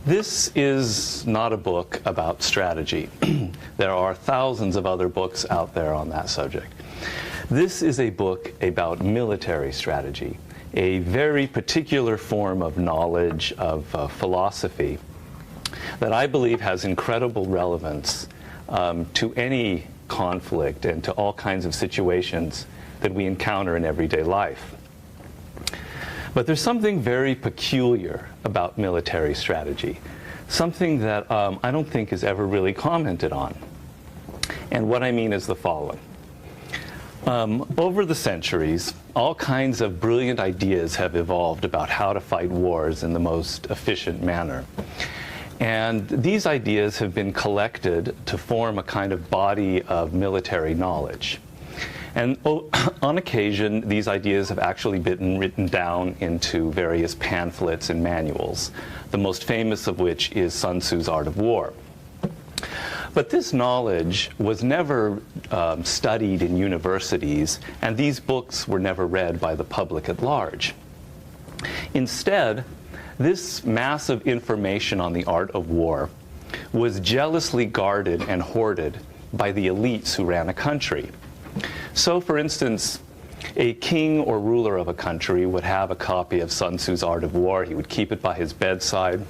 This is not a book about strategy. There are thousands of other books out there on that subject. This is a book about military strategy, a very particular form of knowledge, of philosophy, that I believe has incredible relevance to any conflict and to all kinds of situations that we encounter in everyday life. But there's something very peculiar about military strategy, something that I don't think is ever really commented on. And what I mean is the following. Over the centuries, all kinds of brilliant ideas have evolved about how to fight wars in the most efficient manner. And these ideas have been collected to form a kind of body of military knowledge. And on occasion, these ideas have actually been written down into various pamphlets and manuals, the most famous of which is Sun Tzu's Art of War. But this knowledge was never studied in universities, and these books were never read by the public at large. Instead, this massive information on the art of war was jealously guarded and hoarded by the elites who ran a country. So, for instance, a king or ruler of a country would have a copy of Sun Tzu's Art of War. He would keep it by his bedside.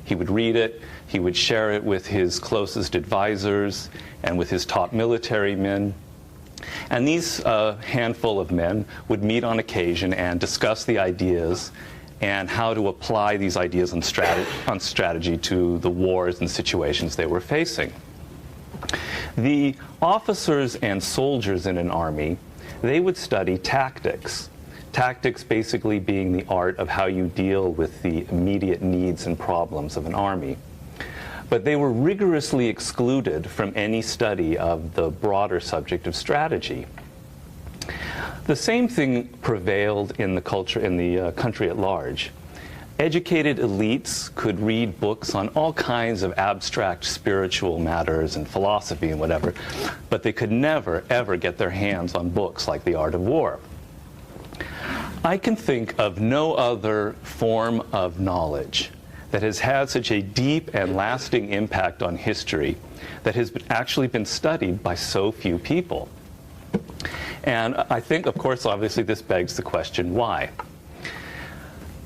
He would read it. He would share it with his closest advisors and with his top military men. And these handful of men would meet on occasion and discuss the ideas and how to apply these ideas on strategy to the wars and situations they were facing. The officers and soldiers in an army, they would study tactics. Tactics basically being the art of how you deal with the immediate needs and problems of an army. But they were rigorously excluded from any study of the broader subject of strategy. The same thing prevailed in the culture, in the country at large. Educated elites could read books on all kinds of abstract spiritual matters and philosophy and whatever, but they could never, ever get their hands on books like The Art of War. I can think of no other form of knowledge that has had such a deep and lasting impact on history that has actually been studied by so few people. And I think, of course, obviously this begs the question, why?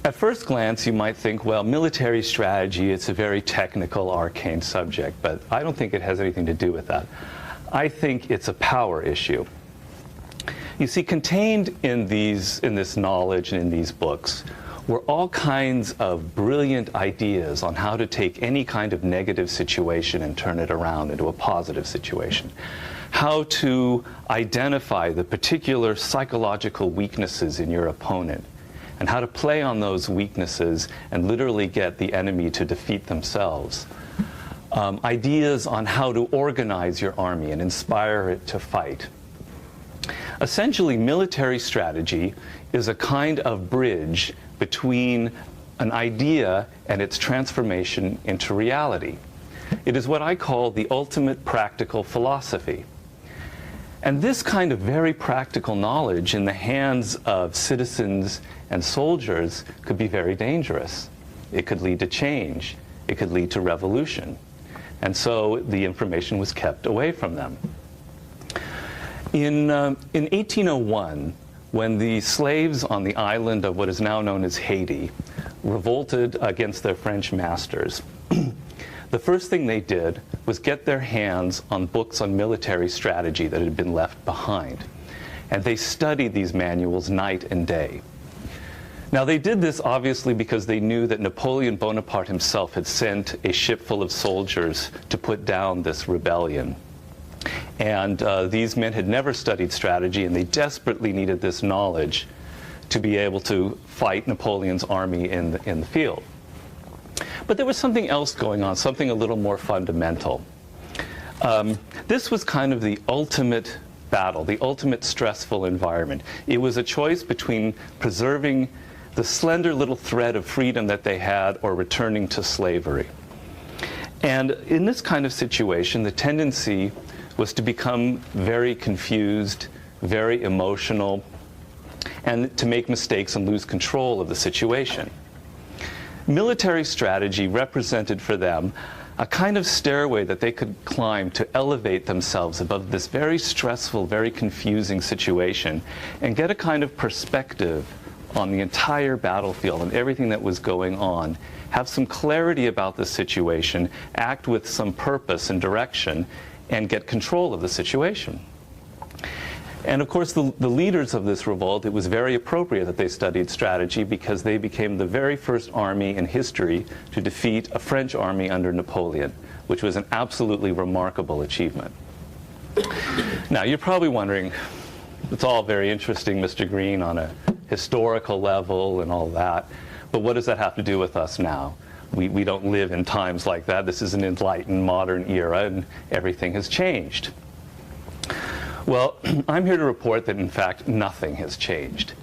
At first glance, you might think, well, military strategy, it's a very technical, arcane subject, but I don't think it has anything to do with that. I think it's a power issue. You see, contained in this knowledge and in these books were all kinds of brilliant ideas on how to take any kind of negative situation and turn it around into a positive situation. How to identify the particular psychological weaknesses in your opponent, and how to play on those weaknesses and literally get the enemy to defeat themselves. Ideas on how to organize your army and inspire it to fight. Essentially, military strategy is a kind of bridge between an idea and its transformation into reality. It is what I call the ultimate practical philosophy. And this kind of very practical knowledge in the hands of citizens and soldiers could be very dangerous. It could lead to change. It could lead to revolution. And so the information was kept away from them. In 1801, when the slaves on the island of what is now known as Haiti revolted against their French masters, the first thing they did was get their hands on books on military strategy that had been left behind. And they studied these manuals night and day. Now, they did this obviously because they knew that Napoleon Bonaparte himself had sent a ship full of soldiers to put down this rebellion. And these men had never studied strategy, and they desperately needed this knowledge to be able to fight Napoleon's army in the field. But there was something else going on, something a little more fundamental. This was kind of the ultimate battle, the ultimate stressful environment. It was a choice between preserving the slender little thread of freedom that they had or returning to slavery. And in this kind of situation, the tendency was to become very confused, very emotional, and to make mistakes and lose control of the situation. Military strategy represented for them a kind of stairway that they could climb to elevate themselves above this very stressful, very confusing situation and get a kind of perspective on the entire battlefield and everything that was going on, have some clarity about the situation, act with some purpose and direction, and get control of the situation. And of course, the leaders of this revolt, it was very appropriate that they studied strategy because they became the very first army in history to defeat a French army under Napoleon, which was an absolutely remarkable achievement. Now, you're probably wondering, it's all very interesting, Mr. Greene, on a historical level and all that, but what does that have to do with us now? We don't live in times like that. This is an enlightened modern era and everything has changed. Well, I'm here to report that in fact nothing has changed.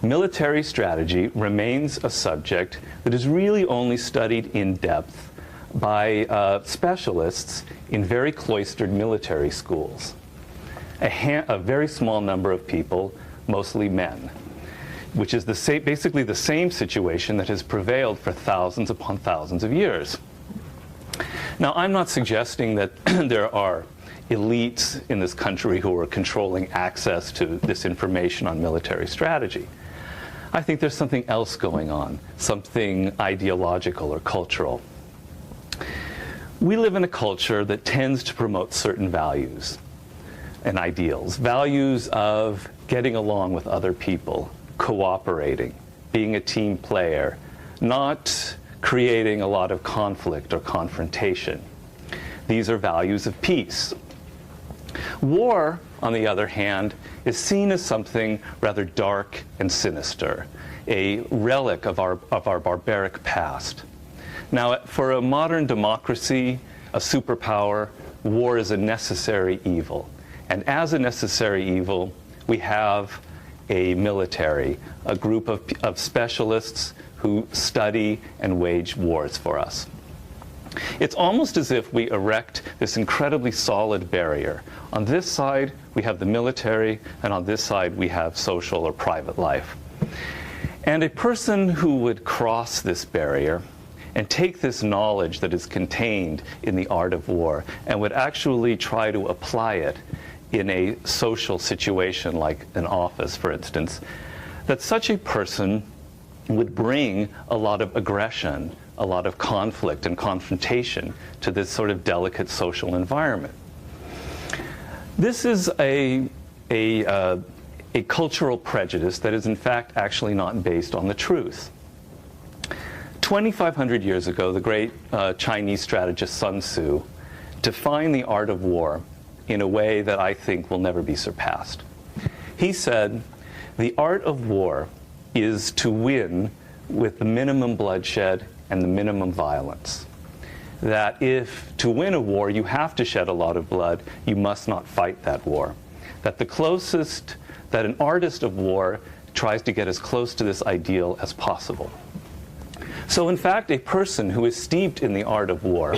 Military strategy remains a subject that is really only studied in depth by specialists in very cloistered military schools. A very small number of people, mostly men, which is basically the same situation that has prevailed for thousands upon thousands of years. Now, I'm not suggesting that there are elites in this country who are controlling access to this information on military strategy. I think there's something else going on, something ideological or cultural. We live in a culture that tends to promote certain values and ideals, values of getting along with other people, cooperating, being a team player, not creating a lot of conflict or confrontation. These are values of peace. War, on the other hand, is seen as something rather dark and sinister, a relic of our barbaric past. Now, for a modern democracy, a superpower, war is a necessary evil. And as a necessary evil, we have a military, a group of specialists who study and wage wars for us. It's almost as if we erect this incredibly solid barrier. On this side, we have the military, and on this side, we have social or private life. And a person who would cross this barrier and take this knowledge that is contained in the art of war and would actually try to apply it in a social situation like an office, for instance, that such a person would bring a lot of aggression, a lot of conflict and confrontation to this sort of delicate social environment. This is a cultural prejudice that is in fact actually not based on the truth. 2,500 years ago, the great Chinese strategist Sun Tzu defined the art of war in a way that I think will never be surpassed. He said, the art of war is to win with the minimum bloodshed and the minimum violence. That if to win a war you have to shed a lot of blood, you must not fight that war. That that an artist of war tries to get as close to this ideal as possible. So in fact, a person who is steeped in the art of war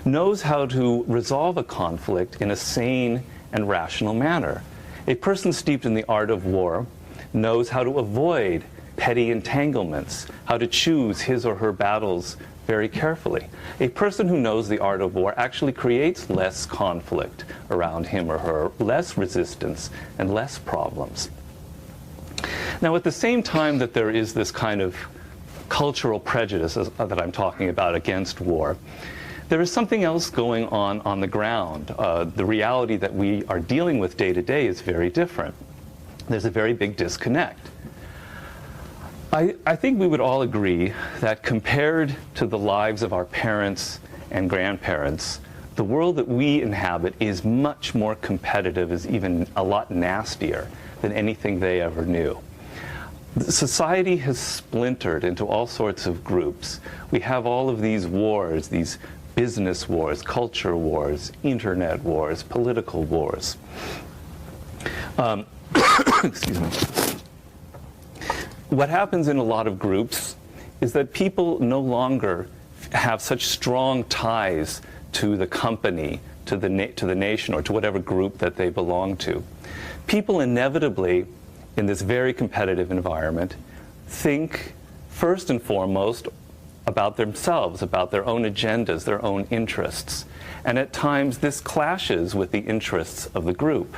knows how to resolve a conflict in a sane and rational manner. A person steeped in the art of war knows how to avoid petty entanglements, how to choose his or her battles very carefully. A person who knows the art of war actually creates less conflict around him or her, less resistance, and less problems. Now, at the same time that there is this kind of cultural prejudice that I'm talking about against war, there is something else going on the ground. The reality that we are dealing with day to day is very different. There's a very big disconnect. I think we would all agree that compared to the lives of our parents and grandparents, the world that we inhabit is much more competitive, is even a lot nastier than anything they ever knew. Society has splintered into all sorts of groups. We have all of these wars, these business wars, culture wars, internet wars, political wars. Excuse me. What happens in a lot of groups is that people no longer have such strong ties to the company, to the nation, or to whatever group that they belong to. People inevitably, in this very competitive environment, think first and foremost, about themselves, about their own agendas, their own interests. And at times this clashes with the interests of the group.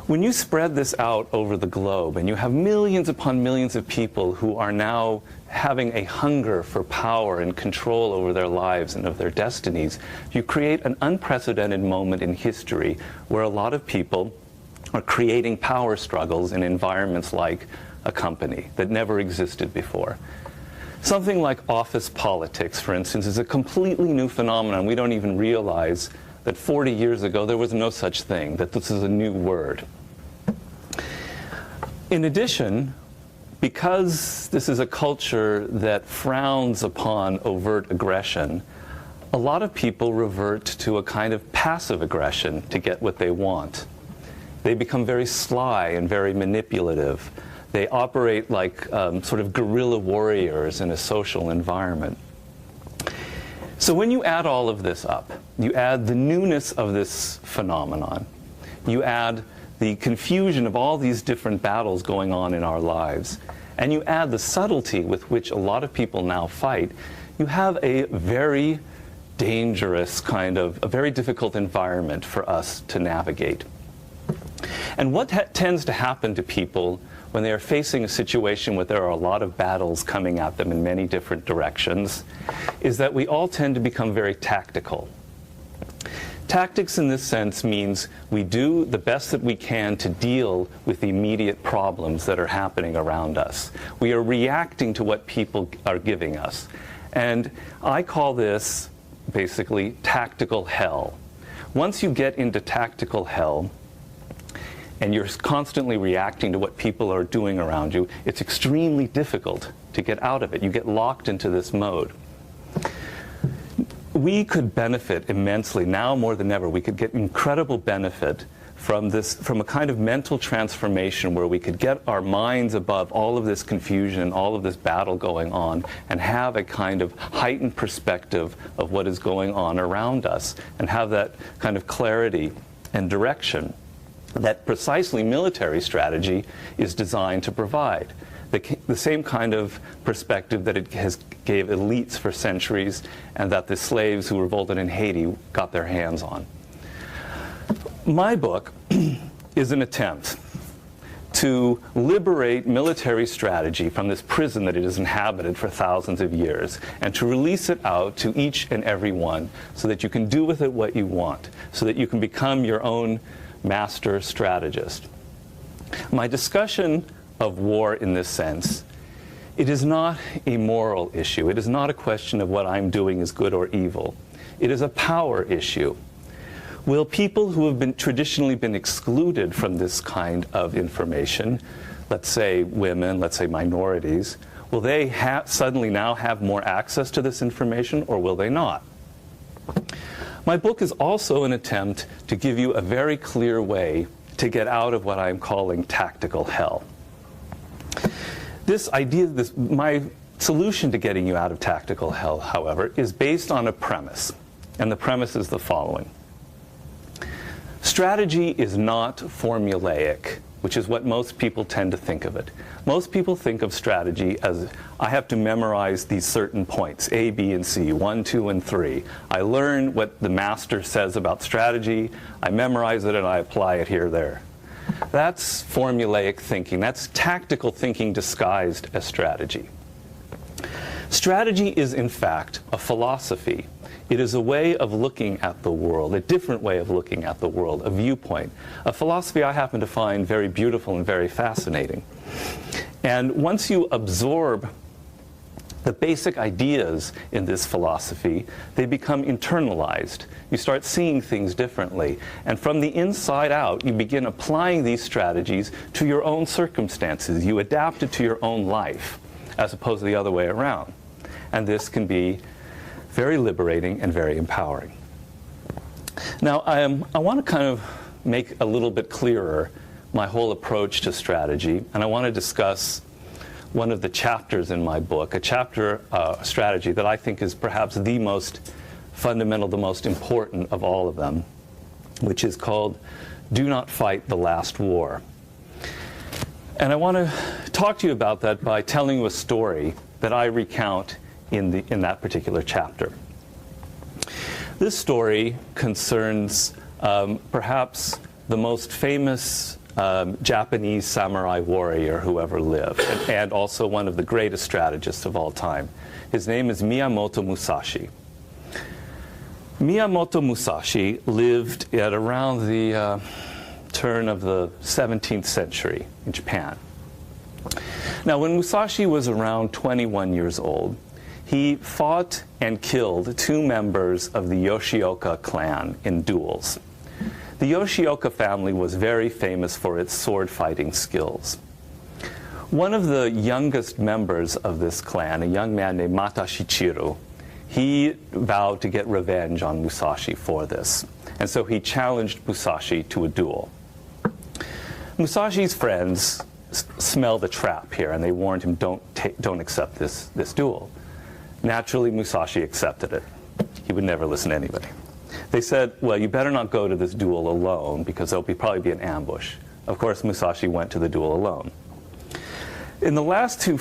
When you spread this out over the globe and you have millions upon millions of people who are now having a hunger for power and control over their lives and of their destinies, you create an unprecedented moment in history where a lot of people are creating power struggles in environments like a company that never existed before. Something like office politics, for instance, is a completely new phenomenon. We don't even realize that 40 years ago there was no such thing, that this is a new word. In addition, because this is a culture that frowns upon overt aggression, a lot of people revert to a kind of passive aggression to get what they want. They become very sly and very manipulative. They operate like sort of guerrilla warriors in a social environment. So when you add all of this up, you add the newness of this phenomenon, you add the confusion of all these different battles going on in our lives, and you add the subtlety with which a lot of people now fight, you have a very dangerous kind of, a very difficult environment for us to navigate. And what tends to happen to people when they are facing a situation where there are a lot of battles coming at them in many different directions is that we all tend to become very tactical. Tactics in this sense means we do the best that we can to deal with the immediate problems that are happening around us. We are reacting to what people are giving us. And I call this basically tactical hell. Once you get into tactical hell, and you're constantly reacting to what people are doing around you, it's extremely difficult to get out of it. You get locked into this mode. We could benefit immensely, now more than ever. We could get incredible benefit from this, from a kind of mental transformation where we could get our minds above all of this confusion and all of this battle going on and have a kind of heightened perspective of what is going on around us and have that kind of clarity and direction that precisely military strategy is designed to provide. The same kind of perspective that it has gave elites for centuries and that the slaves who revolted in Haiti got their hands on. My book is an attempt to liberate military strategy from this prison that it has inhabited for thousands of years and to release it out to each and every one so that you can do with it what you want, so that you can become your own master strategist. My discussion of war in this sense, it is not a moral issue. It is not a question of what I'm doing is good or evil. It is a power issue. Will people who have traditionally been excluded from this kind of information, let's say women, let's say minorities, will they suddenly now have more access to this information, or will they not? My book is also an attempt to give you a very clear way to get out of what I'm calling tactical hell. This idea, my solution to getting you out of tactical hell, however, is based on a premise, and the premise is the following. Strategy is not formulaic, which is what most people tend to think of it. Most people think of strategy as, I have to memorize these certain points, A, B, and C, 1, 2, and 3. I learn what the master says about strategy, I memorize it, and I apply it here, there. That's formulaic thinking. That's tactical thinking disguised as strategy. Strategy is, in fact, a philosophy. It is a way of looking at the world, a different way of looking at the world, a viewpoint. A philosophy I happen to find very beautiful and very fascinating. And once you absorb the basic ideas in this philosophy, they become internalized. You start seeing things differently. And from the inside out, you begin applying these strategies to your own circumstances. You adapt it to your own life, as opposed to the other way around. And this can be very liberating and very empowering. Now, I want to kind of make a little bit clearer my whole approach to strategy, and I want to discuss one of the chapters in my book, a chapter strategy that I think is perhaps the most fundamental, the most important of all of them, which is called Do Not Fight the Last War. And I want to talk to you about that by telling you a story that I recount in that particular chapter. This story concerns perhaps the most famous Japanese samurai warrior who ever lived, and also one of the greatest strategists of all time. His name is Miyamoto Musashi. Miyamoto Musashi lived at around the turn of the 17th century in Japan. Now, when Musashi was around 21 years old, he fought and killed 2 members of the Yoshioka clan in duels. The Yoshioka family was very famous for its sword fighting skills. One of the youngest members of this clan, a young man named Mata Shichiru, he vowed to get revenge on Musashi for this. And so he challenged Musashi to a duel. Musashi's friends smelled a trap here, and they warned him, don't accept this duel. Naturally, Musashi accepted it. He would never listen to anybody. They said, well, you better not go to this duel alone, because there'll probably be an ambush. Of course, Musashi went to the duel alone. In the last 2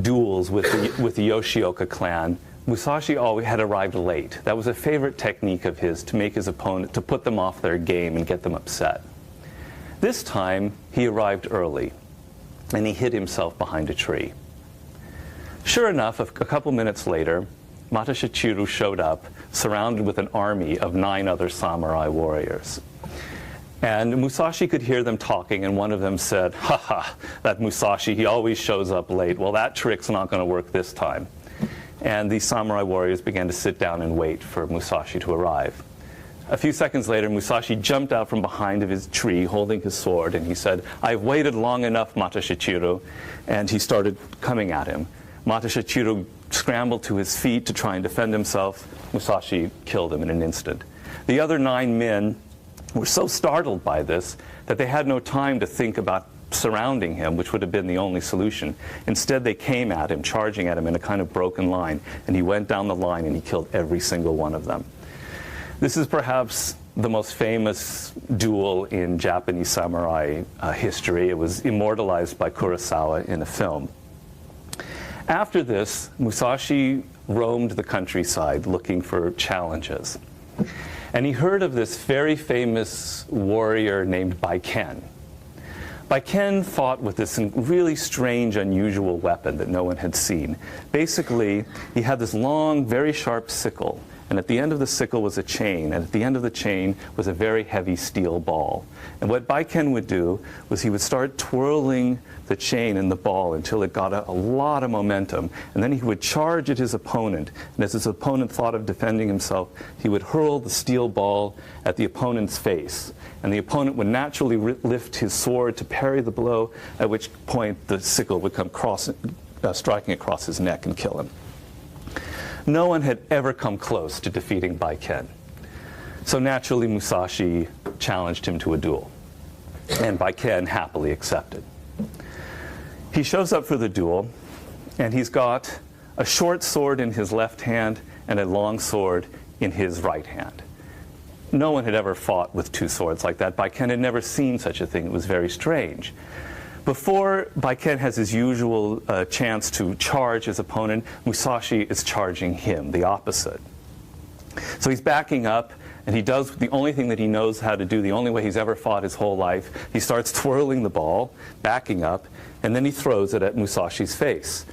duels with the Yoshioka clan, Musashi always had arrived late. That was a favorite technique of his, to make his opponent, to put them off their game and get them upset. This time, he arrived early, and he hid himself behind a tree. Sure enough, a couple minutes later, Mata Shichiru showed up, surrounded with an army of 9 other samurai warriors. And Musashi could hear them talking, and one of them said, "Ha ha, that Musashi, he always shows up late. Well, that trick's not going to work this time." And the samurai warriors began to sit down and wait for Musashi to arrive. A few seconds later, Musashi jumped out from behind his tree holding his sword, and he said, "I've waited long enough, Mata Shichiru." And he started coming at him. Mata Shichiru scrambled to his feet to try and defend himself. Musashi killed him in an instant. The other 9 men were so startled by this that they had no time to think about surrounding him, which would have been the only solution. Instead, they came at him, charging at him in a kind of broken line, and he went down the line and he killed every single one of them. This is perhaps the most famous duel in Japanese samurai history. It was immortalized by Kurosawa in a film. After this, Musashi roamed the countryside looking for challenges. And he heard of this very famous warrior named Baiken. Baiken fought with this really strange, unusual weapon that no one had seen. Basically, he had this long, very sharp sickle, and at the end of the sickle was a chain, and at the end of the chain was a very heavy steel ball. And what Baiken would do was he would start twirling the chain and the ball until it got a lot of momentum, and then he would charge at his opponent, and as his opponent thought of defending himself, he would hurl the steel ball at the opponent's face, and the opponent would naturally lift his sword to parry the blow, at which point the sickle would come striking across his neck and kill him. No one had ever come close to defeating Baiken. So naturally, Musashi challenged him to a duel, and Baiken happily accepted. He shows up for the duel, and he's got a short sword in his left hand and a long sword in his right hand. No one had ever fought with 2 swords like that. Baiken had never seen such a thing. It was very strange. Before Baiken has his usual chance to charge his opponent, Musashi is charging him, the opposite. So he's backing up, and he does the only thing that he knows how to do, the only way he's ever fought his whole life. He starts twirling the ball, backing up, and then he throws it at Musashi's face.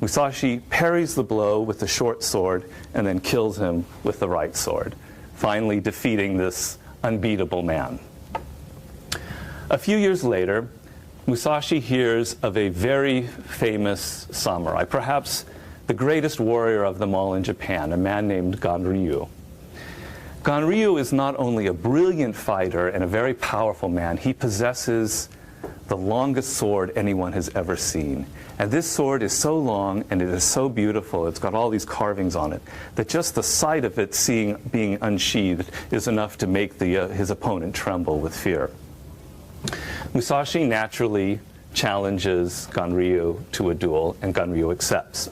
Musashi parries the blow with the short sword and then kills him with the right sword, finally defeating this unbeatable man. A few years later, Musashi hears of a very famous samurai, perhaps the greatest warrior of them all in Japan, a man named Ganryu. Ganryu is not only a brilliant fighter and a very powerful man, he possesses the longest sword anyone has ever seen. And this sword is so long and it is so beautiful, it's got all these carvings on it, that just the sight of it being unsheathed is enough to make his opponent tremble with fear. Musashi naturally challenges Ganryu to a duel, and Ganryu accepts.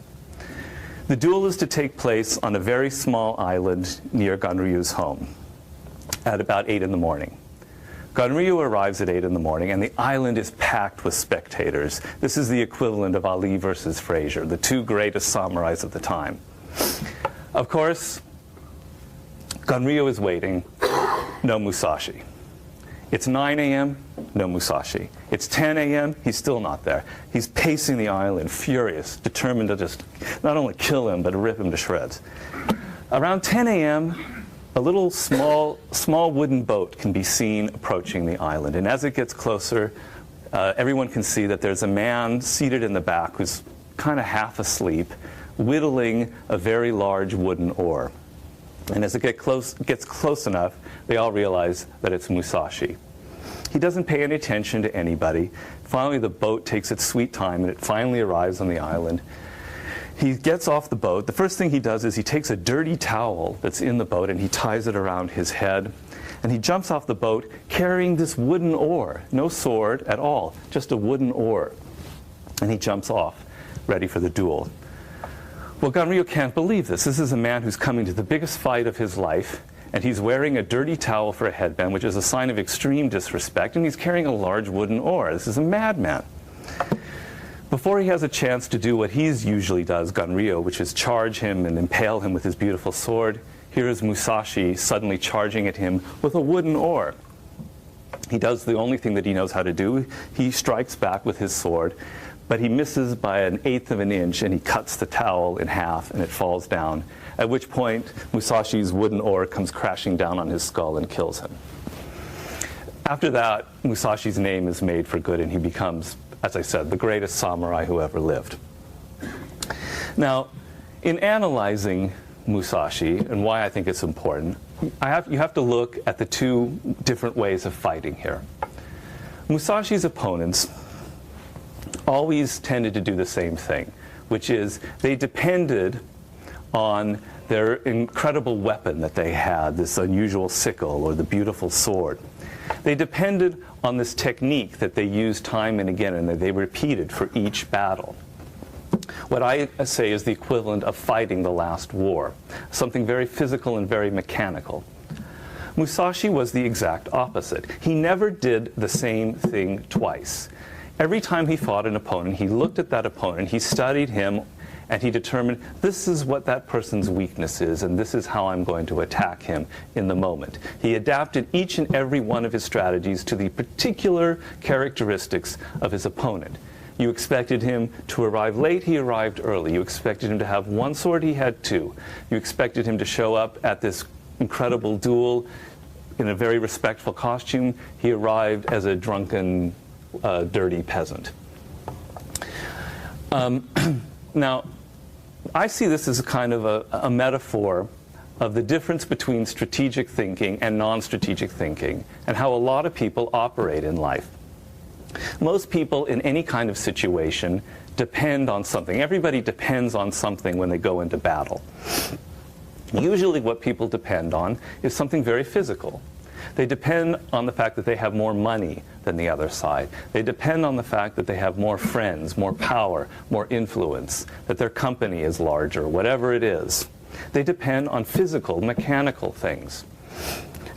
The duel is to take place on a very small island near Ganryu's home at about 8 in the morning. Gonryo arrives at 8 in the morning, and the island is packed with spectators. This is the equivalent of Ali versus Frazier, the two greatest samurais of the time. Of course, Gonryo is waiting, no Musashi. It's 9 a.m., no Musashi. It's 10 a.m., he's still not there. He's pacing the island, furious, determined to just not only kill him, but rip him to shreds. Around 10 a.m., a little small wooden boat can be seen approaching the island. And as it gets closer, everyone can see that there's a man seated in the back who's kind of half asleep, whittling a very large wooden oar. And as it gets close enough, they all realize that it's Musashi. He doesn't pay any attention to anybody. Finally, the boat takes its sweet time, and it finally arrives on the island. He gets off the boat. The first thing he does is he takes a dirty towel that's in the boat and he ties it around his head. And he jumps off the boat carrying this wooden oar. No sword at all, just a wooden oar. And he jumps off, ready for the duel. Well, Gonryo can't believe this. This is a man who's coming to the biggest fight of his life, and he's wearing a dirty towel for a headband, which is a sign of extreme disrespect, and he's carrying a large wooden oar. This is a madman. Before he has a chance to do what he usually does, Gonryo, which is charge him and impale him with his beautiful sword, here is Musashi suddenly charging at him with a wooden oar. He does the only thing that he knows how to do. He strikes back with his sword, but he misses by 1/8 of an inch, and he cuts the towel in half, and it falls down, at which point Musashi's wooden oar comes crashing down on his skull and kills him. After that, Musashi's name is made for good, and he becomes, as I said, the greatest samurai who ever lived. Now, in analyzing Musashi and why I think it's important, you have to look at the two different ways of fighting here. Musashi's opponents always tended to do the same thing, which is they depended on their incredible weapon that they had, this unusual sickle or the beautiful sword. They depended on this technique that they used time and again and that they repeated for each battle. What I say is the equivalent of fighting the last war, something very physical and very mechanical. Musashi was the exact opposite. He never did the same thing twice. Every time he fought an opponent, he looked at that opponent, he studied him, and he determined, this is what that person's weakness is, and this is how I'm going to attack him in the moment. He adapted each and every one of his strategies to the particular characteristics of his opponent. You expected him to arrive late, he arrived early. You expected him to have one sword, he had two. You expected him to show up at this incredible duel in a very respectful costume. He arrived as a drunken, dirty peasant. Now, I see this as a kind of a metaphor of the difference between strategic thinking and non-strategic thinking, and how a lot of people operate in life. Most people in any kind of situation depend on something. Everybody depends on something when they go into battle. Usually what people depend on is something very physical. They depend on the fact that they have more money than the other side. They depend on the fact that they have more friends, more power, more influence, that their company is larger, whatever it is. They depend on physical, mechanical things.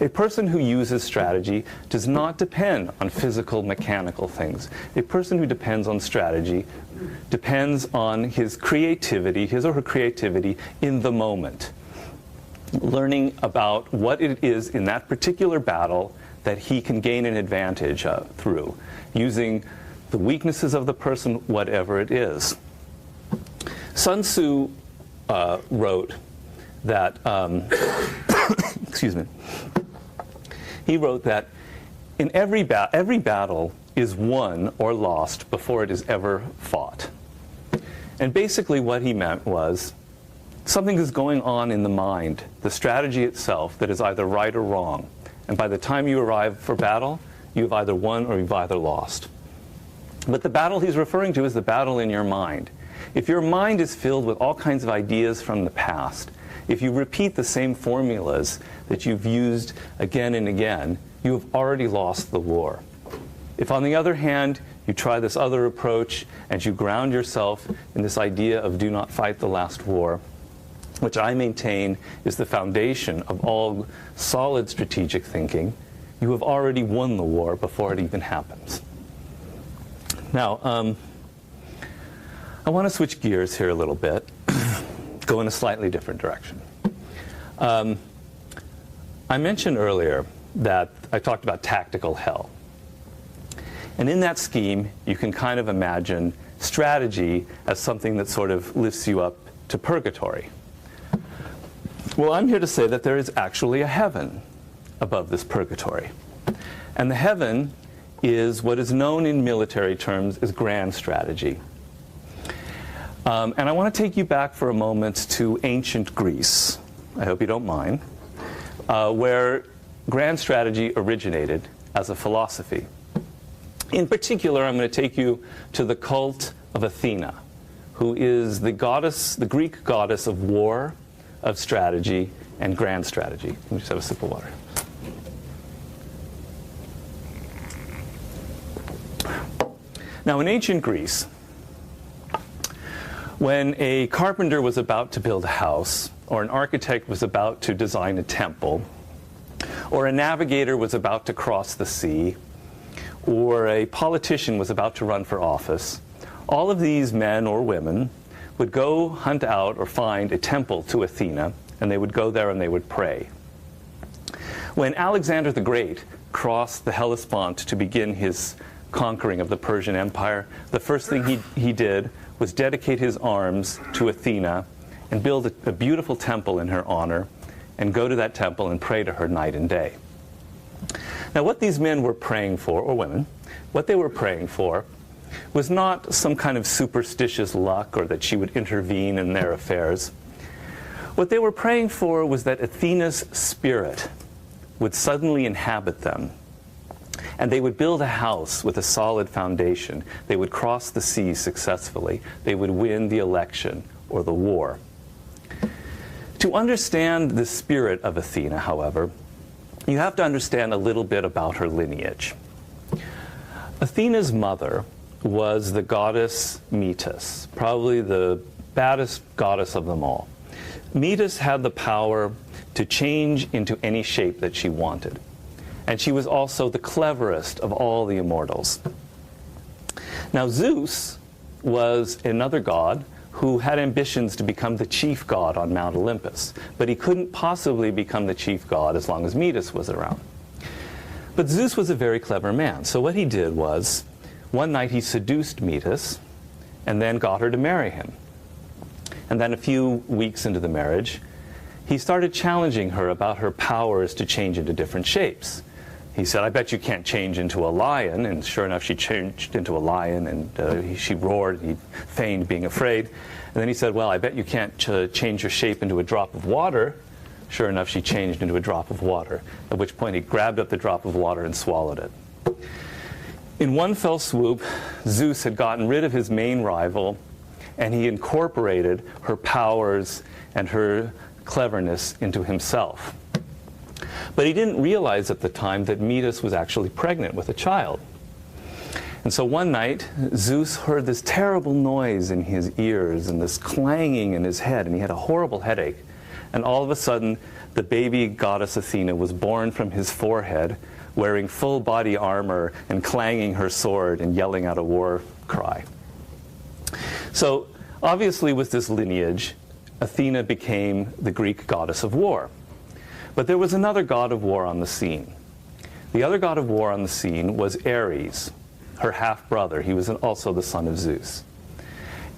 A person who uses strategy does not depend on physical, mechanical things. A person who depends on strategy depends on his creativity, his or her creativity in the moment. Learning about what it is in that particular battle that he can gain an advantage through, using the weaknesses of the person, whatever it is. Sun Tzu wrote that, excuse me, he wrote that in every battle is won or lost before it is ever fought. And basically what he meant was, something is going on in the mind, the strategy itself, that is either right or wrong. And by the time you arrive for battle, you've either won or you've either lost. But the battle he's referring to is the battle in your mind. If your mind is filled with all kinds of ideas from the past, if you repeat the same formulas that you've used again and again, you have already lost the war. If, on the other hand, you try this other approach and you ground yourself in this idea of do not fight the last war, which I maintain is the foundation of all solid strategic thinking, you have already won the war before it even happens. Now, I want to switch gears here a little bit, go in a slightly different direction. I mentioned earlier that I talked about tactical hell. And in that scheme, you can kind of imagine strategy as something that sort of lifts you up to purgatory. Well, I'm here to say that there is actually a heaven above this purgatory. And the heaven is what is known in military terms as grand strategy. And I want to take you back for a moment to ancient Greece. I hope you don't mind. Where grand strategy originated as a philosophy. In particular, I'm going to take you to the cult of Athena, who is the goddess, the Greek goddess of war, of strategy, and grand strategy. Let me just have a sip of water. Now, in ancient Greece, when a carpenter was about to build a house, or an architect was about to design a temple, or a navigator was about to cross the sea, or a politician was about to run for office, all of these men or women would go hunt out or find a temple to Athena, and they would go there and they would pray. When Alexander the Great crossed the Hellespont to begin his conquering of the Persian Empire, the first thing he did was dedicate his arms to Athena and build a beautiful temple in her honor and go to that temple and pray to her night and day. Now, what these men were praying for, or women, what they were praying for was not some kind of superstitious luck or that she would intervene in their affairs. What they were praying for was that Athena's spirit would suddenly inhabit them, and they would build a house with a solid foundation. They would cross the sea successfully. They would win the election or the war. To understand the spirit of Athena, however, you have to understand a little bit about her lineage. Athena's mother was the goddess Metis, probably the baddest goddess of them all. Metis had the power to change into any shape that she wanted. And she was also the cleverest of all the immortals. Now, Zeus was another god who had ambitions to become the chief god on Mount Olympus, but he couldn't possibly become the chief god as long as Metis was around. But Zeus was a very clever man, so what he did was, one night he seduced Metis and then got her to marry him. And then a few weeks into the marriage, he started challenging her about her powers to change into different shapes. He said, I bet you can't change into a lion. And sure enough, she changed into a lion, and she roared. He feigned being afraid. And then he said, well, I bet you can't change your shape into a drop of water. Sure enough, she changed into a drop of water, at which point he grabbed up the drop of water and swallowed it. In one fell swoop, Zeus had gotten rid of his main rival, and he incorporated her powers and her cleverness into himself. But he didn't realize at the time that Metis was actually pregnant with a child. And so one night, Zeus heard this terrible noise in his ears and this clanging in his head, and he had a horrible headache. And all of a sudden, the baby goddess Athena was born from his forehead, wearing full body armor and clanging her sword and yelling out a war cry. So obviously with this lineage, Athena became the Greek goddess of war. But there was another god of war on the scene. The other god of war on the scene was Ares, her half-brother. He was also the son of Zeus.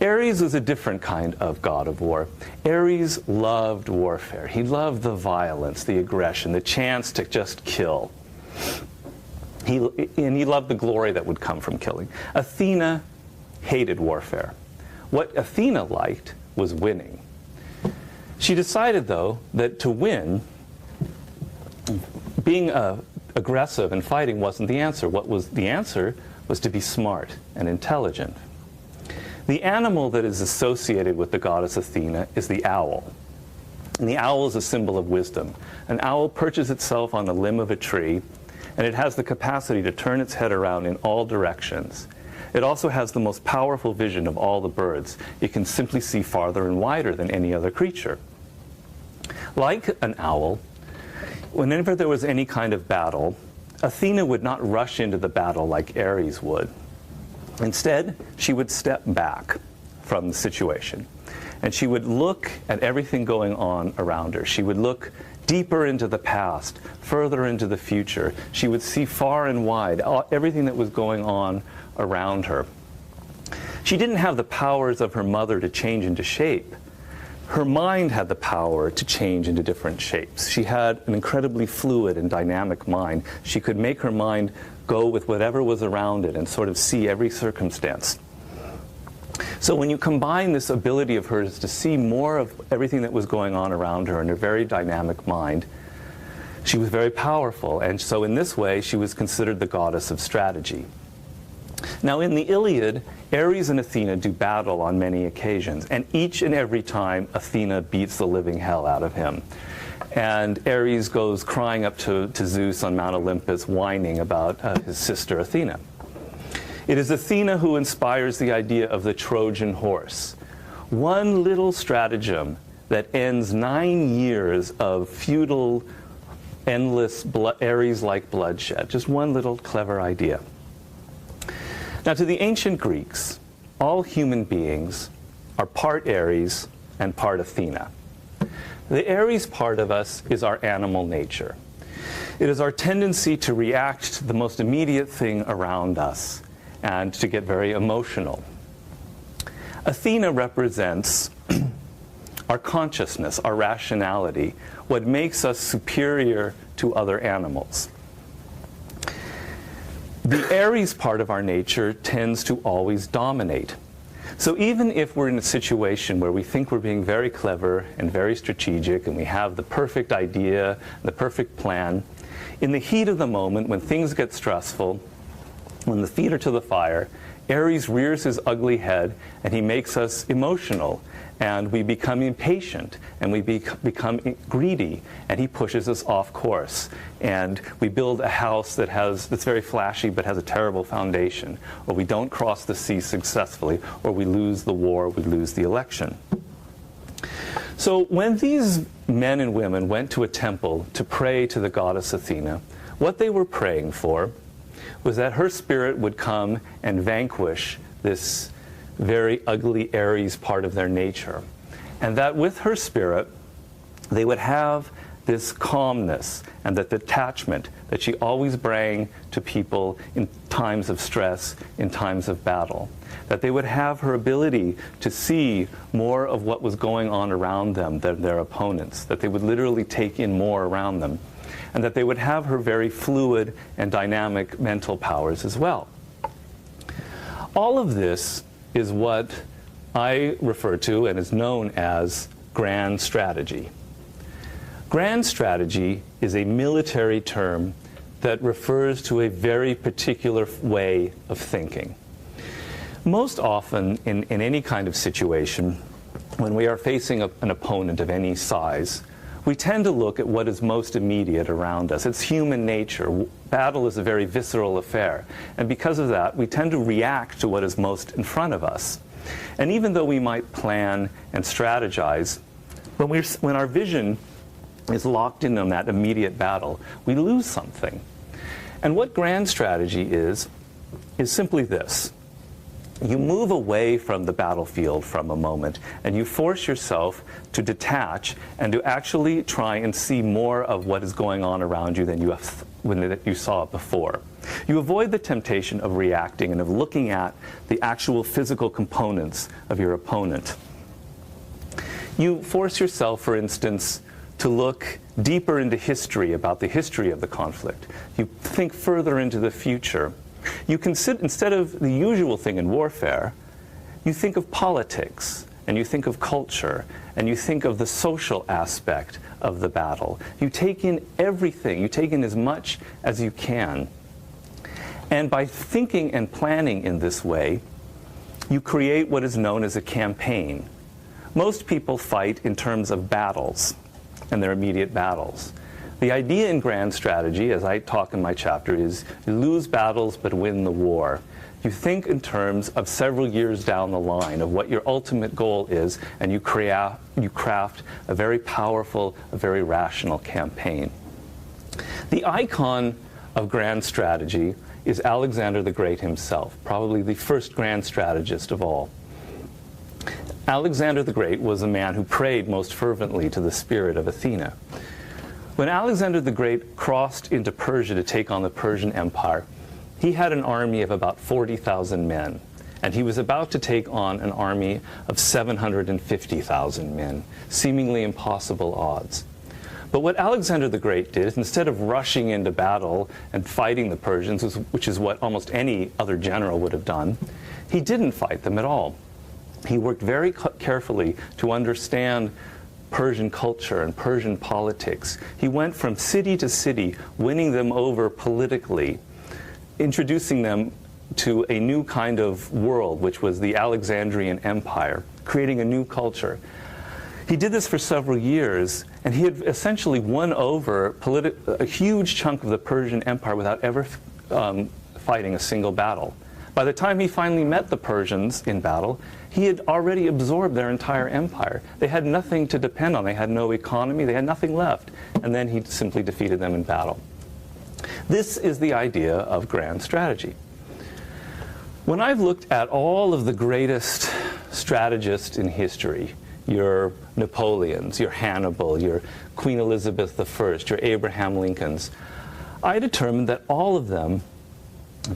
Ares was a different kind of god of war. Ares loved warfare. He loved the violence, the aggression, the chance to just kill. And he loved the glory that would come from killing. Athena hated warfare. What Athena liked was winning. She decided, though, that to win, being aggressive and fighting wasn't the answer. What was the answer was to be smart and intelligent. The animal that is associated with the goddess Athena is the owl. And the owl is a symbol of wisdom. An owl perches itself on the limb of a tree, and it has the capacity to turn its head around in all directions. It also has the most powerful vision of all the birds. It can simply see farther and wider than any other creature. Like an owl, whenever there was any kind of battle, Athena would not rush into the battle like Ares would. Instead, she would step back from the situation, and she would look at everything going on around her. She would look deeper into the past, further into the future. She would see far and wide everything that was going on around her. She didn't have the powers of her mother to change into shape. Her mind had the power to change into different shapes. She had an incredibly fluid and dynamic mind. She could make her mind go with whatever was around it and sort of see every circumstance. So when you combine this ability of hers to see more of everything that was going on around her in her very dynamic mind, she was very powerful. And so in this way, she was considered the goddess of strategy. Now in the Iliad, Ares and Athena do battle on many occasions, and each and every time Athena beats the living hell out of him. And Ares goes crying up to Zeus on Mount Olympus, whining about his sister Athena. It is Athena who inspires the idea of the Trojan horse. One little stratagem that ends 9 years of futile, endless, Ares-like bloodshed. Just one little clever idea. Now, to the ancient Greeks, all human beings are part Ares and part Athena. The Ares part of us is our animal nature. It is our tendency to react to the most immediate thing around us and to get very emotional. Athena represents our consciousness, our rationality, what makes us superior to other animals. The Ares part of our nature tends to always dominate. So even if we're in a situation where we think we're being very clever and very strategic and we have the perfect idea, the perfect plan, in the heat of the moment, when things get stressful, when the feet are to the fire, Ares rears his ugly head and he makes us emotional, and we become impatient, and we become greedy, and he pushes us off course. And we build a house that's very flashy but has a terrible foundation, or we don't cross the sea successfully, or we lose the war, we lose the election. So when these men and women went to a temple to pray to the goddess Athena, what they were praying for was that her spirit would come and vanquish this very ugly Ares part of their nature. And that with her spirit, they would have this calmness and that detachment that she always brought to people in times of stress, in times of battle. That they would have her ability to see more of what was going on around them than their opponents. That they would literally take in more around them. And that they would have her very fluid and dynamic mental powers as well. All of this is what I refer to and is known as grand strategy. Grand strategy is a military term that refers to a very particular way of thinking. Most often in any kind of situation, when we are facing an opponent of any size, we tend to look at what is most immediate around us. It's human nature. Battle is a very visceral affair. And because of that, we tend to react to what is most in front of us. And even though we might plan and strategize, when our vision is locked in on that immediate battle, we lose something. And what grand strategy is simply this. You move away from the battlefield from a moment, and you force yourself to detach and to actually try and see more of what is going on around you than when you saw it before. You avoid the temptation of reacting and of looking at the actual physical components of your opponent. You force yourself, for instance, to look deeper into history, about the history of the conflict. You think further into the future. You consider, instead of the usual thing in warfare, you think of politics, and you think of culture, and you think of the social aspect of the battle. You take in everything. You take in as much as you can. And by thinking and planning in this way, you create what is known as a campaign. Most people fight in terms of battles and their immediate battles. The idea in grand strategy, as I talk in my chapter, is you lose battles but win the war. You think in terms of several years down the line of what your ultimate goal is, and you craft a very powerful, a very rational campaign. The icon of grand strategy is Alexander the Great himself, probably the first grand strategist of all. Alexander the Great was a man who prayed most fervently to the spirit of Athena. When Alexander the Great crossed into Persia to take on the Persian Empire, he had an army of about 40,000 men, and he was about to take on an army of 750,000 men, seemingly impossible odds. But what Alexander the Great did, instead of rushing into battle and fighting the Persians, which is what almost any other general would have done, he didn't fight them at all. He worked very carefully to understand Persian culture and Persian politics. He went from city to city, winning them over politically, introducing them to a new kind of world, which was the Alexandrian Empire, creating a new culture. He did this for several years, and he had essentially won over a huge chunk of the Persian Empire without ever fighting a single battle. By the time he finally met the Persians in battle, he had already absorbed their entire empire. They had nothing to depend on. They had no economy. They had nothing left. And then he simply defeated them in battle. This is the idea of grand strategy. When I've looked at all of the greatest strategists in history, your Napoleons, your Hannibal, your Queen Elizabeth I, your Abraham Lincolns, I determined that all of them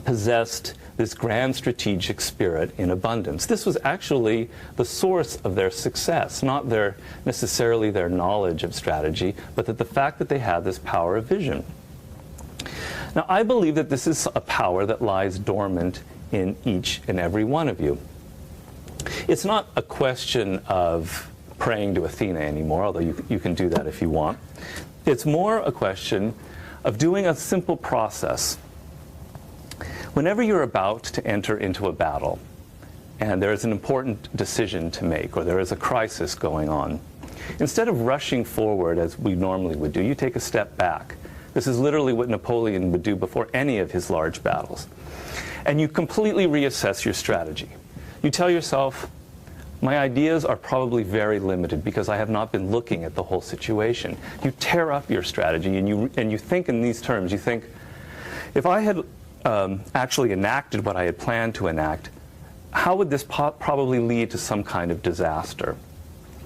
possessed this grand strategic spirit in abundance. This was actually the source of their success, not necessarily their knowledge of strategy, but that the fact that they had this power of vision. Now, I believe that this is a power that lies dormant in each and every one of you. It's not a question of praying to Athena anymore, although you can do that if you want. It's more a question of doing a simple process. Whenever you're about to enter into a battle, and there is an important decision to make, or there is a crisis going on, instead of rushing forward as we normally would do, you take a step back. This is literally what Napoleon would do before any of his large battles. And you completely reassess your strategy. You tell yourself, my ideas are probably very limited because I have not been looking at the whole situation. You tear up your strategy and you think in these terms. You think, if I had actually enacted what I had planned to enact, how would this probably lead to some kind of disaster?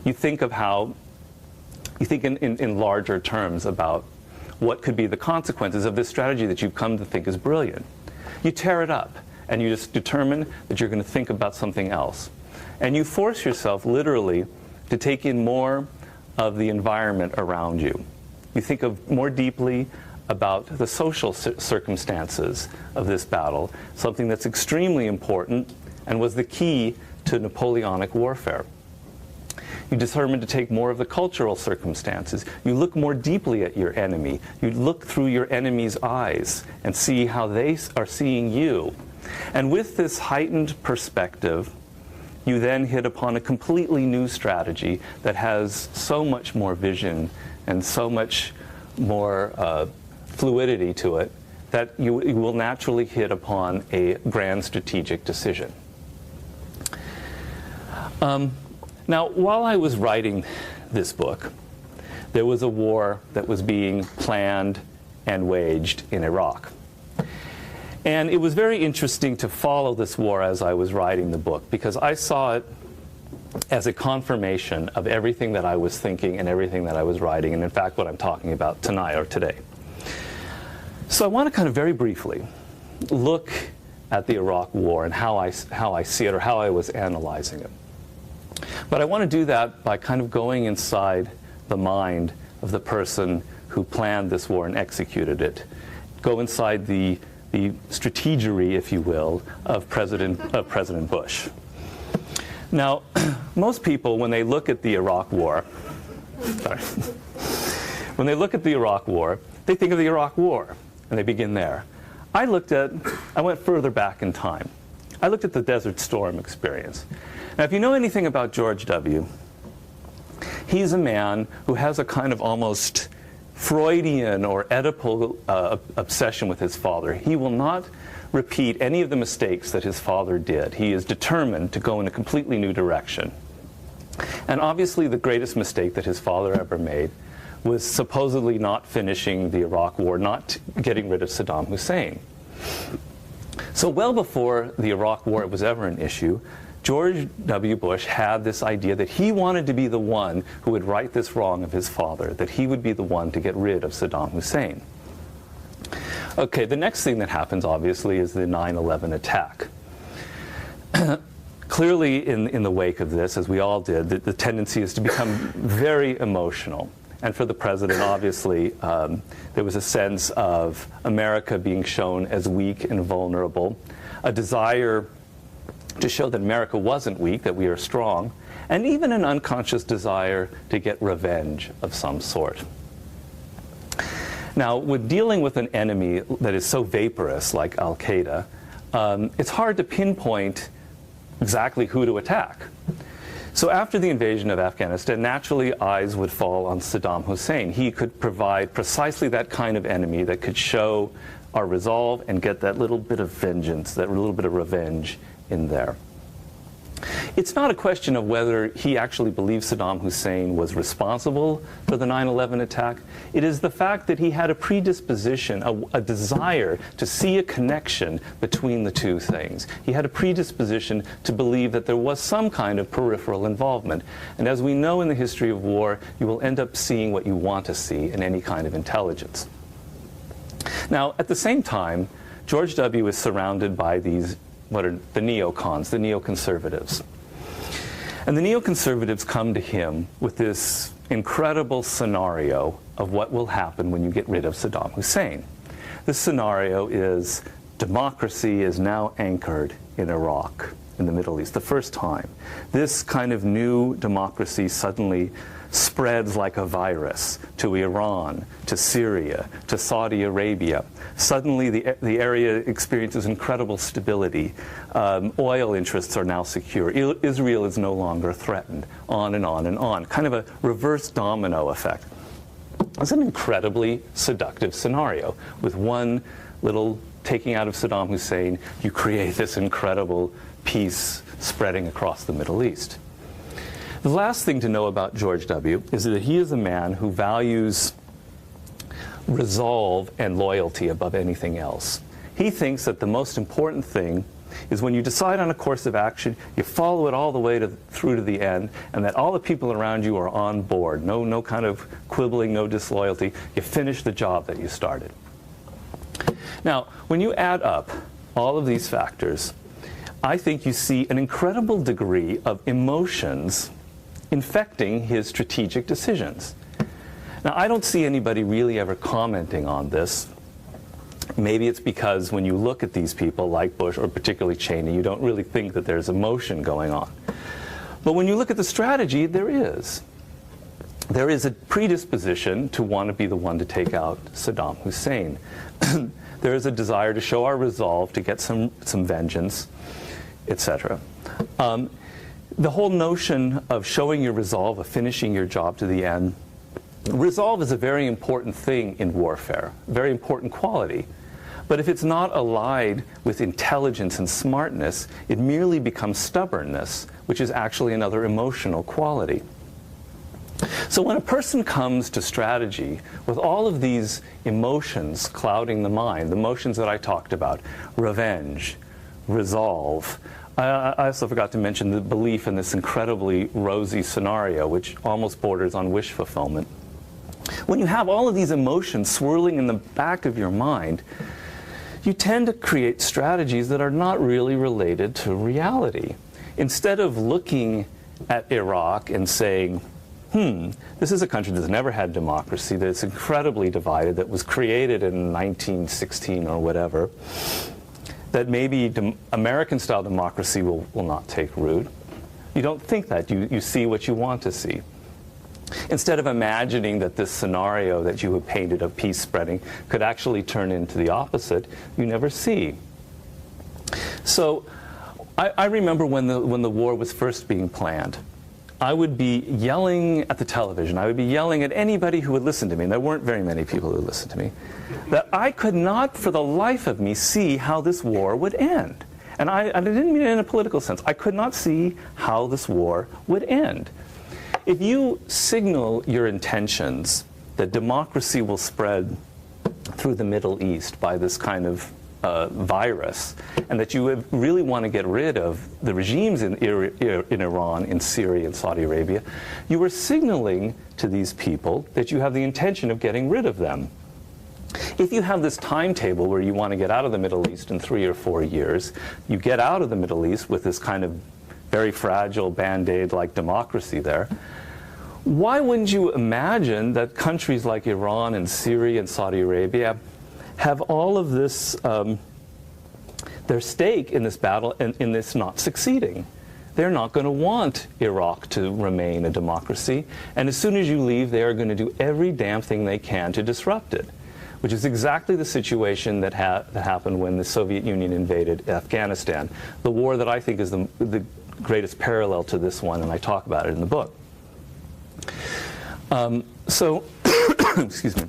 You think in larger terms about what could be the consequences of this strategy that you've come to think is brilliant. You tear it up and you just determine that you're going to think about something else. And you force yourself literally to take in more of the environment around you. You think of more deeply about the social circumstances of this battle, something that's extremely important and was the key to Napoleonic warfare. You determine to take more of the cultural circumstances. You look more deeply at your enemy. You look through your enemy's eyes and see how they are seeing you. And with this heightened perspective, you then hit upon a completely new strategy that has so much more vision and so much more fluidity to it that you will naturally hit upon a grand strategic decision. Now, while I was writing this book, there was a war that was being planned and waged in Iraq. And it was very interesting to follow this war as I was writing the book, because I saw it as a confirmation of everything that I was thinking and everything that I was writing, and in fact what I'm talking about tonight or today. So I want to kind of very briefly look at the Iraq War and how I see it, or how I was analyzing it. But I want to do that by kind of going inside the mind of the person who planned this war and executed it. Go inside the strategery, if you will, of President Bush. Now, most people, when they look at the Iraq War, when they look at the Iraq War, they think of the Iraq War, and they begin there. I went further back in time. I looked at the Desert Storm experience. Now, if you know anything about George W., he's a man who has a kind of almost Freudian or Oedipal obsession with his father. He will not repeat any of the mistakes that his father did. He is determined to go in a completely new direction. And obviously the greatest mistake that his father ever made was supposedly not finishing the Iraq War, not getting rid of Saddam Hussein. So well before the Iraq War was ever an issue, George W. Bush had this idea that he wanted to be the one who would right this wrong of his father, that he would be the one to get rid of Saddam Hussein. Okay, the next thing that happens, obviously, is the 9/11 attack. Clearly, in the wake of this, as we all did, the tendency is to become very emotional. And for the president, obviously, there was a sense of America being shown as weak and vulnerable, a desire to show that America wasn't weak, that we are strong, and even an unconscious desire to get revenge of some sort. Now, with dealing with an enemy that is so vaporous, like Al-Qaeda, it's hard to pinpoint exactly who to attack. So after the invasion of Afghanistan, naturally eyes would fall on Saddam Hussein. He could provide precisely that kind of enemy that could show our resolve and get that little bit of vengeance, that little bit of revenge in there. It's not a question of whether he actually believed Saddam Hussein was responsible for the 9/11 attack. It is the fact that he had a predisposition, a desire to see a connection between the two things. He had a predisposition to believe that there was some kind of peripheral involvement. And as we know in the history of war, you will end up seeing what you want to see in any kind of intelligence. Now, at the same time, George W. is surrounded by these what are the neocons, the neoconservatives. And the neoconservatives come to him with this incredible scenario of what will happen when you get rid of Saddam Hussein. This scenario is democracy is now anchored in Iraq, in the Middle East, the first time. This kind of new democracy suddenly spreads like a virus to Iran, to Syria, to Saudi Arabia. Suddenly the area experiences incredible stability. Oil interests are now secure. Israel is no longer threatened, on and on and on. Kind of a reverse domino effect. It's an incredibly seductive scenario. With one little taking out of Saddam Hussein, you create this incredible peace spreading across the Middle East. The last thing to know about George W. is that he is a man who values resolve and loyalty above anything else. He thinks that the most important thing is when you decide on a course of action, you follow it all the way through to the end, and that all the people around you are on board. No kind of quibbling, no disloyalty. You finish the job that you started. Now, when you add up all of these factors, I think you see an incredible degree of emotions infecting his strategic decisions. Now, I don't see anybody really ever commenting on this. Maybe it's because when you look at these people like Bush or particularly Cheney, you don't really think that there's emotion going on. But when you look at the strategy, there is. There is a predisposition to want to be the one to take out Saddam Hussein. There is a desire to show our resolve, to get some vengeance, etc. The whole notion of showing your resolve, of finishing your job to the end, resolve is a very important thing in warfare, a very important quality. But if it's not allied with intelligence and smartness, it merely becomes stubbornness, which is actually another emotional quality. So when a person comes to strategy with all of these emotions clouding the mind, the emotions that I talked about, revenge, resolve, I also forgot to mention the belief in this incredibly rosy scenario, which almost borders on wish fulfillment. When you have all of these emotions swirling in the back of your mind, you tend to create strategies that are not really related to reality. Instead of looking at Iraq and saying, this is a country that's never had democracy, that's incredibly divided, that was created in 1916 or whatever, that maybe American-style democracy will not take root. You don't think that. You see what you want to see. Instead of imagining that this scenario that you have painted of peace spreading could actually turn into the opposite, you never see. So I remember when the war was first being planned, I would be yelling at the television. I would be yelling at anybody who would listen to me, and there weren't very many people who would listen to me, that I could not for the life of me see how this war would end. And I didn't mean it in a political sense. I could not see how this war would end. If you signal your intentions that democracy will spread through the Middle East by this kind of virus, and that you really want to get rid of the regimes in Iran, in Syria, and Saudi Arabia, you are signaling to these people that you have the intention of getting rid of them. If you have this timetable where you want to get out of the Middle East in 3 or 4 years, you get out of the Middle East with this kind of very fragile Band-Aid-like democracy there, why wouldn't you imagine that countries like Iran and Syria and Saudi Arabia have all of this, their stake in this battle and in this not succeeding? They're not going to want Iraq to remain a democracy, and as soon as you leave, they are going to do every damn thing they can to disrupt it, which is exactly the situation that happened when the Soviet Union invaded Afghanistan, the war that I think is the greatest parallel to this one, and I talk about it in the book. Excuse me.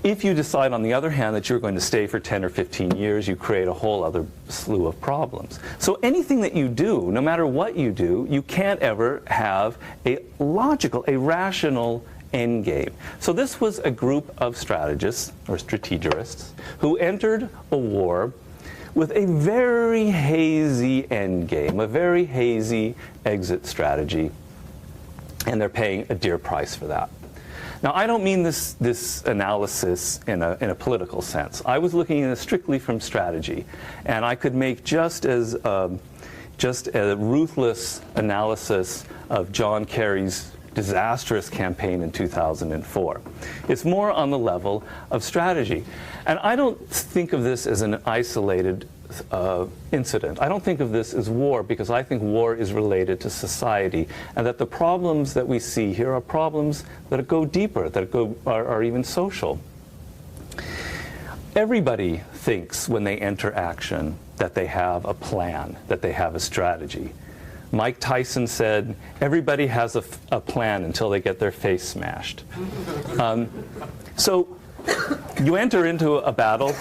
If you decide, on the other hand, that you're going to stay for 10 or 15 years, you create a whole other slew of problems. So anything that you do, no matter what you do, you can't ever have a logical, a rational end game. So this was a group of strategists, or strategists, who entered a war with a very hazy end game, a very hazy exit strategy, and they're paying a dear price for that. Now, I don't mean this analysis in a political sense. I was looking at it strictly from strategy, and I could make just a ruthless analysis of John Kerry's disastrous campaign in 2004. It's more on the level of strategy. And I don't think of this as an isolated incident. I don't think of this as war, because I think war is related to society, and that the problems that we see here are problems that go deeper, that are even social. Everybody thinks when they enter action that they have a plan, that they have a strategy. Mike Tyson said, everybody has a plan until they get their face smashed. So you enter into a battle.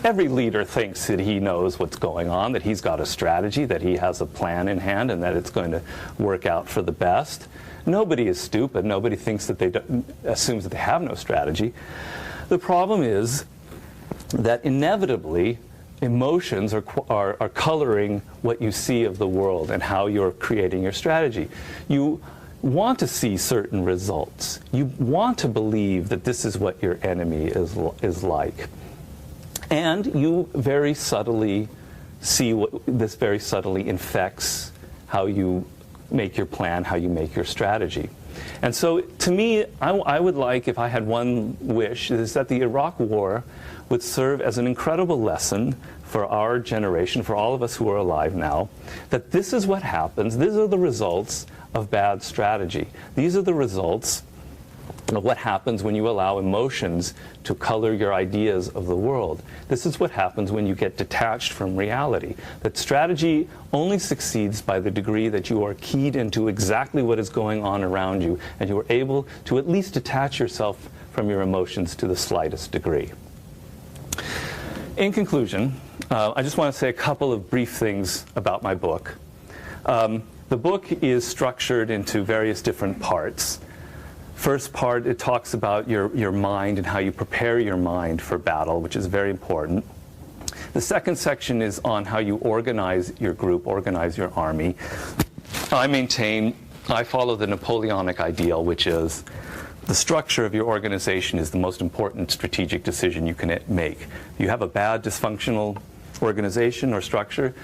Every leader thinks that he knows what's going on, that he's got a strategy, that he has a plan in hand, and that it's going to work out for the best. Nobody is stupid. Nobody thinks that assumes that they have no strategy. The problem is that inevitably emotions are coloring what you see of the world and how you're creating your strategy. You want to see certain results. You want to believe that this is what your enemy is like. And you very subtly see what this very subtly infects how you make your plan, how you make your strategy. And so to me, I would like, if I had one wish, is that the Iraq War would serve as an incredible lesson for our generation, for all of us who are alive now, that this is what happens. These are the results of bad strategy. These are the results of what happens when you allow emotions to color your ideas of the world. This is what happens when you get detached from reality. That strategy only succeeds by the degree that you are keyed into exactly what is going on around you, and you are able to at least detach yourself from your emotions to the slightest degree. In conclusion, I just want to say a couple of brief things about my book. The book is structured into various different parts. First part, it talks about your mind and how you prepare your mind for battle, which is very important. The second section is on how you organize your group, organize your army. I follow the Napoleonic ideal, which is the structure of your organization is the most important strategic decision you can make. If you have a bad, dysfunctional organization or structure,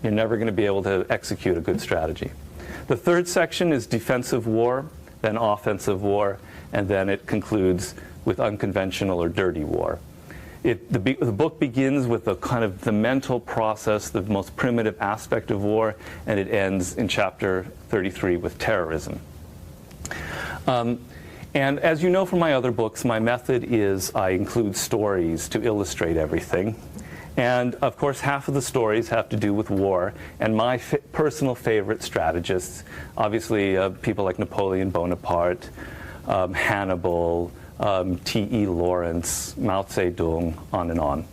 you're never going to be able to execute a good strategy. The third section is defensive war, then offensive war, and then it concludes with unconventional or dirty war. The book begins with the mental process, the most primitive aspect of war, and it ends in chapter 33 with terrorism. And as you know from my other books, my method is I include stories to illustrate everything. And of course, half of the stories have to do with war. And my personal favorite strategists, obviously people like Napoleon Bonaparte, Hannibal, T.E. Lawrence, Mao Zedong, on and on.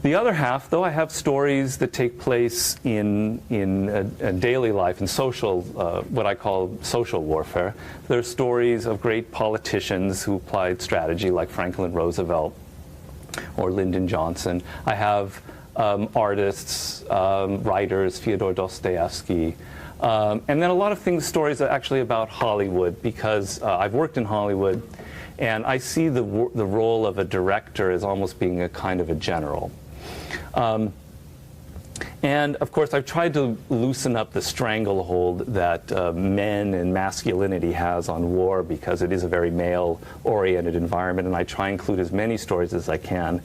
The other half, though, I have stories that take place in daily life, in social, what I call social warfare. There are stories of great politicians who applied strategy, like Franklin Roosevelt or Lyndon Johnson. I have artists, writers, Fyodor Dostoevsky, and then a lot of stories are actually about Hollywood, because I've worked in Hollywood, and I see the role of a director as almost being a kind of a general. And of course, I've tried to loosen up the stranglehold that men and masculinity has on war, because it is a very male-oriented environment, and I try and include as many stories as I can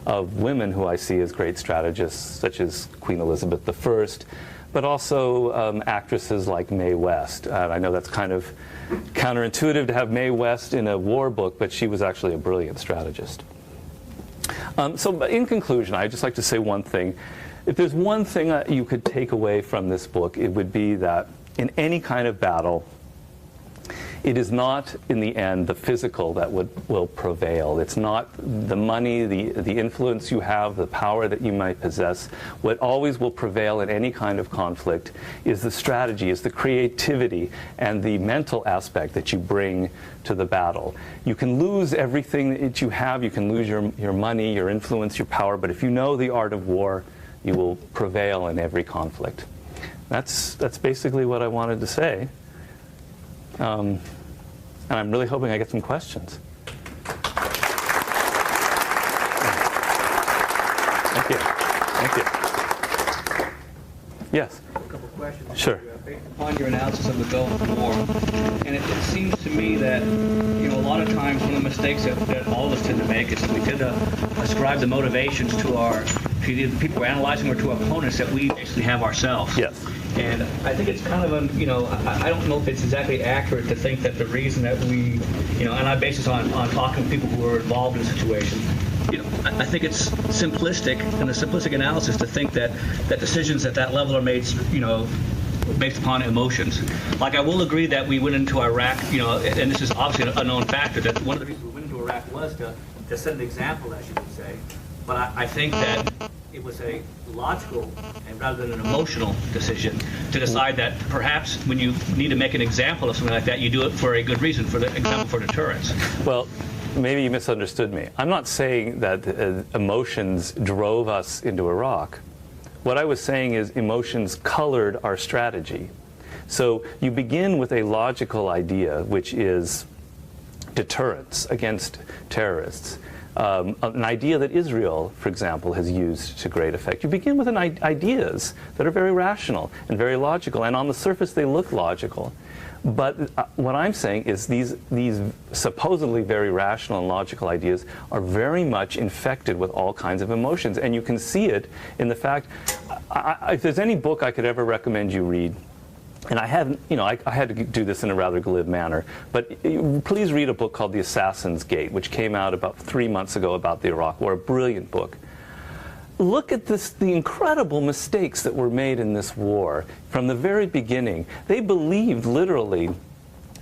of women who I see as great strategists, such as Queen Elizabeth I, but also actresses like Mae West. I know that's kind of counterintuitive to have Mae West in a war book, but she was actually a brilliant strategist. So in conclusion, I'd just like to say one thing. If there's one thing you could take away from this book, it would be that in any kind of battle, it is not, in the end, the physical that will prevail. It's not the money, the influence you have, the power that you might possess. What always will prevail in any kind of conflict is the strategy, is the creativity, and the mental aspect that you bring to the battle. You can lose everything that you have. You can lose your money, your influence, your power, but if you know the art of war, you will prevail in every conflict. That's basically what I wanted to say. And I'm really hoping I get some questions. Thank you. Thank you. Yes? A couple questions. Sure. Based upon your analysis of the Gulf War, and it seems to me that, a lot of times one of the mistakes that all of us tend to make is that we tend to ascribe the motivations to either the people we're analyzing or to opponents that we basically have ourselves. Yes. And I think it's kind of I don't know if it's exactly accurate to think that the reason that we, and I base this on talking to people who are involved in the situation, I think it's simplistic, and a simplistic analysis to think that decisions at that level are made, based upon emotions. Like, I will agree that we went into Iraq, and this is obviously a known factor, that one of the reasons we went into Iraq was to set an example, as you would say. But I think that it was a logical and rather than an emotional decision to decide that perhaps when you need to make an example of something like that, you do it for a good reason, for the example for deterrence. Well, maybe you misunderstood me. I'm not saying that emotions drove us into Iraq. What I was saying is emotions colored our strategy. So you begin with a logical idea, which is deterrence against terrorists. An idea that Israel, for example, has used to great effect. You begin with ideas that are very rational and very logical, and on the surface they look logical. But what I'm saying is these supposedly very rational and logical ideas are very much infected with all kinds of emotions, and you can see it in the fact, if there's any book I could ever recommend you read, and I hadn't, I had to do this in a rather glib manner, but please read a book called The Assassin's Gate, which came out about 3 months ago about the Iraq War, a brilliant book. Look at the incredible mistakes that were made in this war from the very beginning. They believed literally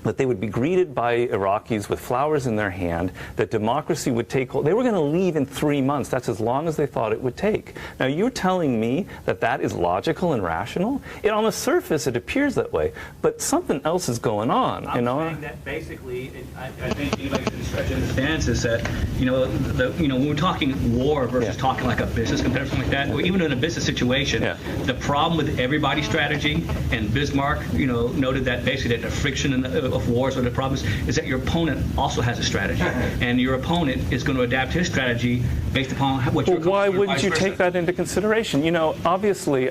that they would be greeted by Iraqis with flowers in their hand, that democracy would take hold. They were going to leave in 3 months. That's as long as they thought it would take. Now, you're telling me that that is logical and rational? On the surface, it appears that way, but something else is going on. I'm saying that basically, I think anybody who understands is that, when we're talking war versus talking like a business competitor, something like that, or even in a business situation, the problem with everybody's strategy, and Bismarck, noted that basically that the friction of wars or the problems is that your opponent also has a strategy, and your opponent is going to adapt his strategy based upon what you're. Well, why wouldn't you take that into consideration? Obviously,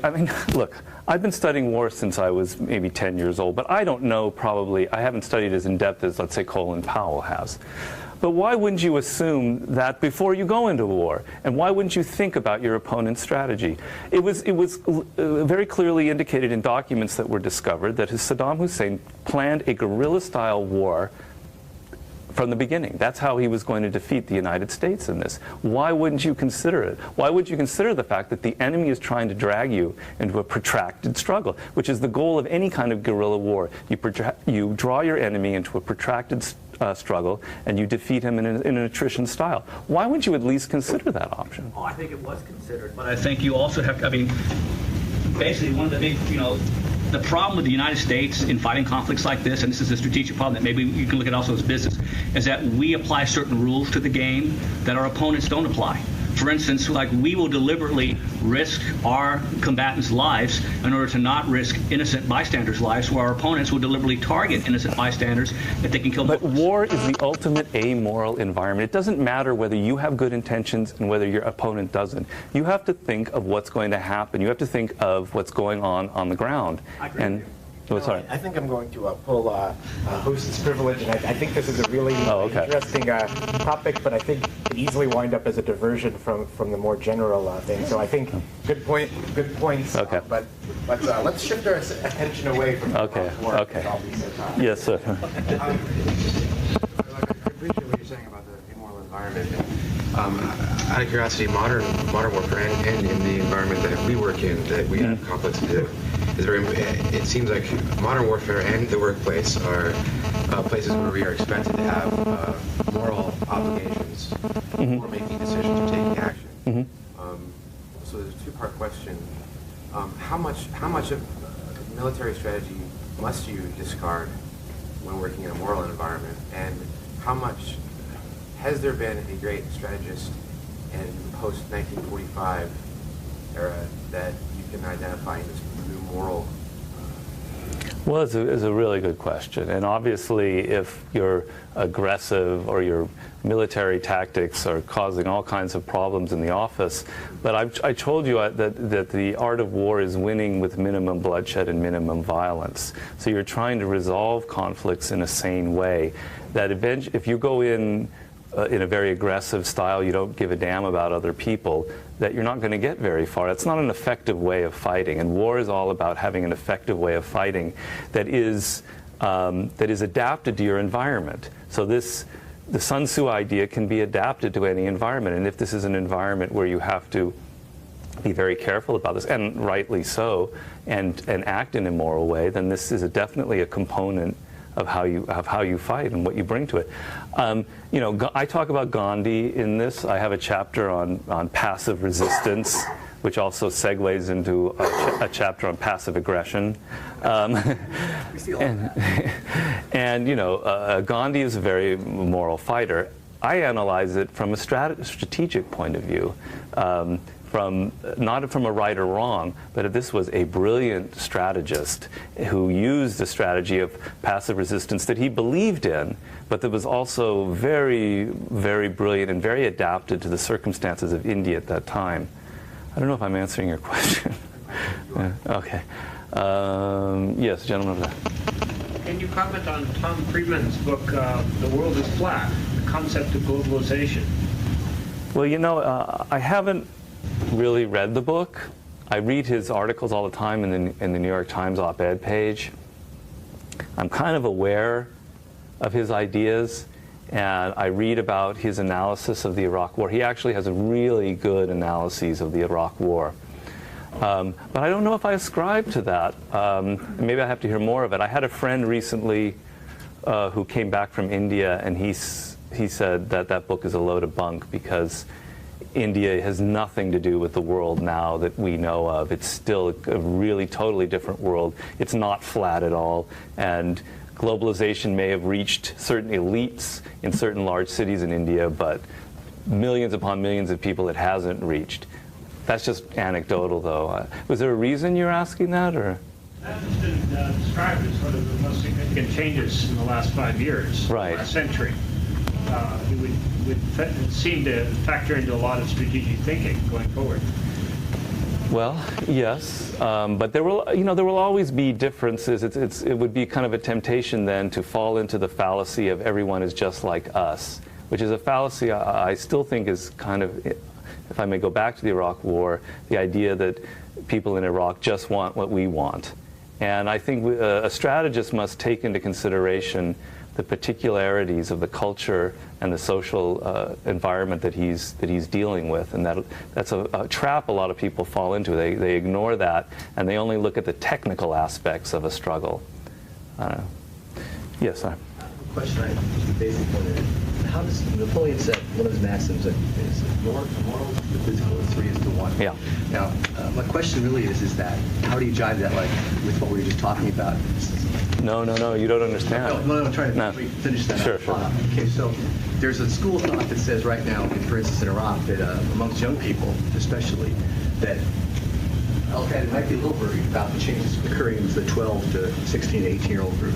look, I've been studying war since I was maybe 10 years old, but I don't know, I haven't studied as in depth as, let's say, Colin Powell has. But why wouldn't you assume that before you go into war? And why wouldn't you think about your opponent's strategy? It was very clearly indicated in documents that were discovered that Saddam Hussein planned a guerrilla-style war from the beginning. That's how he was going to defeat the United States in this. Why wouldn't you consider it? Why would you consider the fact that the enemy is trying to drag you into a protracted struggle, which is the goal of any kind of guerrilla war? You draw your enemy into a protracted struggle, and you defeat him in an attrition style. Why wouldn't you at least consider that option? Oh, I think it was considered, but I think you also have to, I mean, basically one of the big, the problem with the United States in fighting conflicts like this, and this is a strategic problem that maybe you can look at also as business, is that we apply certain rules to the game that our opponents don't apply. For instance, like we will deliberately risk our combatants' lives in order to not risk innocent bystanders' lives, where our opponents will deliberately target innocent bystanders if they can kill them. But war is the ultimate amoral environment. It doesn't matter whether you have good intentions and whether your opponent doesn't. You have to think of what's going to happen. You have to think of what's going on the ground. I agree with you. Sorry. I think I'm going to pull host's privilege, and I think this is a really interesting topic, but I think it could easily wind up as a diversion from the more general thing. So I think good points. Okay. But let's shift our attention away from war. Okay. Yes, sir. I appreciate what you're saying about the immoral environment. Out of curiosity, modern warfare and in the environment that we work in, that we have conflicts to, is very. It seems like modern warfare and the workplace are places where we are expected to have moral obligations for making decisions or taking action. So there's a two-part question: how much of military strategy must you discard when working in a moral environment, and how much has there been a great strategist in post-1945 era that you can identify in this new moral? Well, it's a really good question. And obviously, if you're aggressive or your military tactics are causing all kinds of problems in the office, but I told you that the art of war is winning with minimum bloodshed and minimum violence. So you're trying to resolve conflicts in a sane way. That if you go in a very aggressive style, you don't give a damn about other people, that you're not going to get very far. It's not an effective way of fighting, and war is all about having an effective way of fighting that is adapted to your environment. So the Sun Tzu idea can be adapted to any environment, and if this is an environment where you have to be very careful about this, and rightly so, and act in a moral way, then this is definitely a component of how you fight and what you bring to it. I talk about Gandhi in this. I have a chapter on passive resistance, which also segues into a chapter on passive aggression. Gandhi is a very moral fighter. I analyze it from a strategic point of view. Not from a right or wrong, but this was a brilliant strategist who used the strategy of passive resistance that he believed in, but that was also very, very brilliant and very adapted to the circumstances of India at that time. I don't know if I'm answering your question. Okay. Yes, gentleman over there. Can you comment on Tom Friedman's book, The World is Flat, The Concept of Globalization? Well, I haven't really read the book. I read his articles all the time in the New York Times op-ed page. I'm kind of aware of his ideas, and I read about his analysis of the Iraq War. He actually has a really good analysis of the Iraq War. But I don't know if I ascribe to that. Maybe I have to hear more of it. I had a friend recently who came back from India, and he said that book is a load of bunk because India has nothing to do with the world now that we know of. It's still a really totally different world. It's not flat at all. And globalization may have reached certain elites in certain large cities in India, but millions upon millions of people it hasn't reached. That's just anecdotal, though. Was there a reason you're asking that, or? That has been described as one of the most significant changes in the last 5 years, right. Last century. It would seem to factor into a lot of strategic thinking going forward. Well, yes, but there will always be differences. It would be kind of a temptation then to fall into the fallacy of everyone is just like us, which is a fallacy I still think is kind of, if I may go back to the Iraq War, the idea that people in Iraq just want what we want. And I think a strategist must take into consideration the particularities of the culture and the social environment that he's dealing with, and that's a trap a lot of people fall into. They ignore that, and they only look at the technical aspects of a struggle. Yes, sir. I have a question I just a basic one is, how does Napoleon said one of his maxims is moral to the physical is 3:1. Yeah. Now, my question really is that how do you jive that like with what we were just talking about? No, you don't understand. No, I'm trying to finish that Sure, up. sure. Okay, so there's a school of thought that says right now, for instance, in Iraq, that amongst young people, especially, that Al-Qaeda might be a little worried about the changes occurring in the 12 to 16 to 18-year-old group.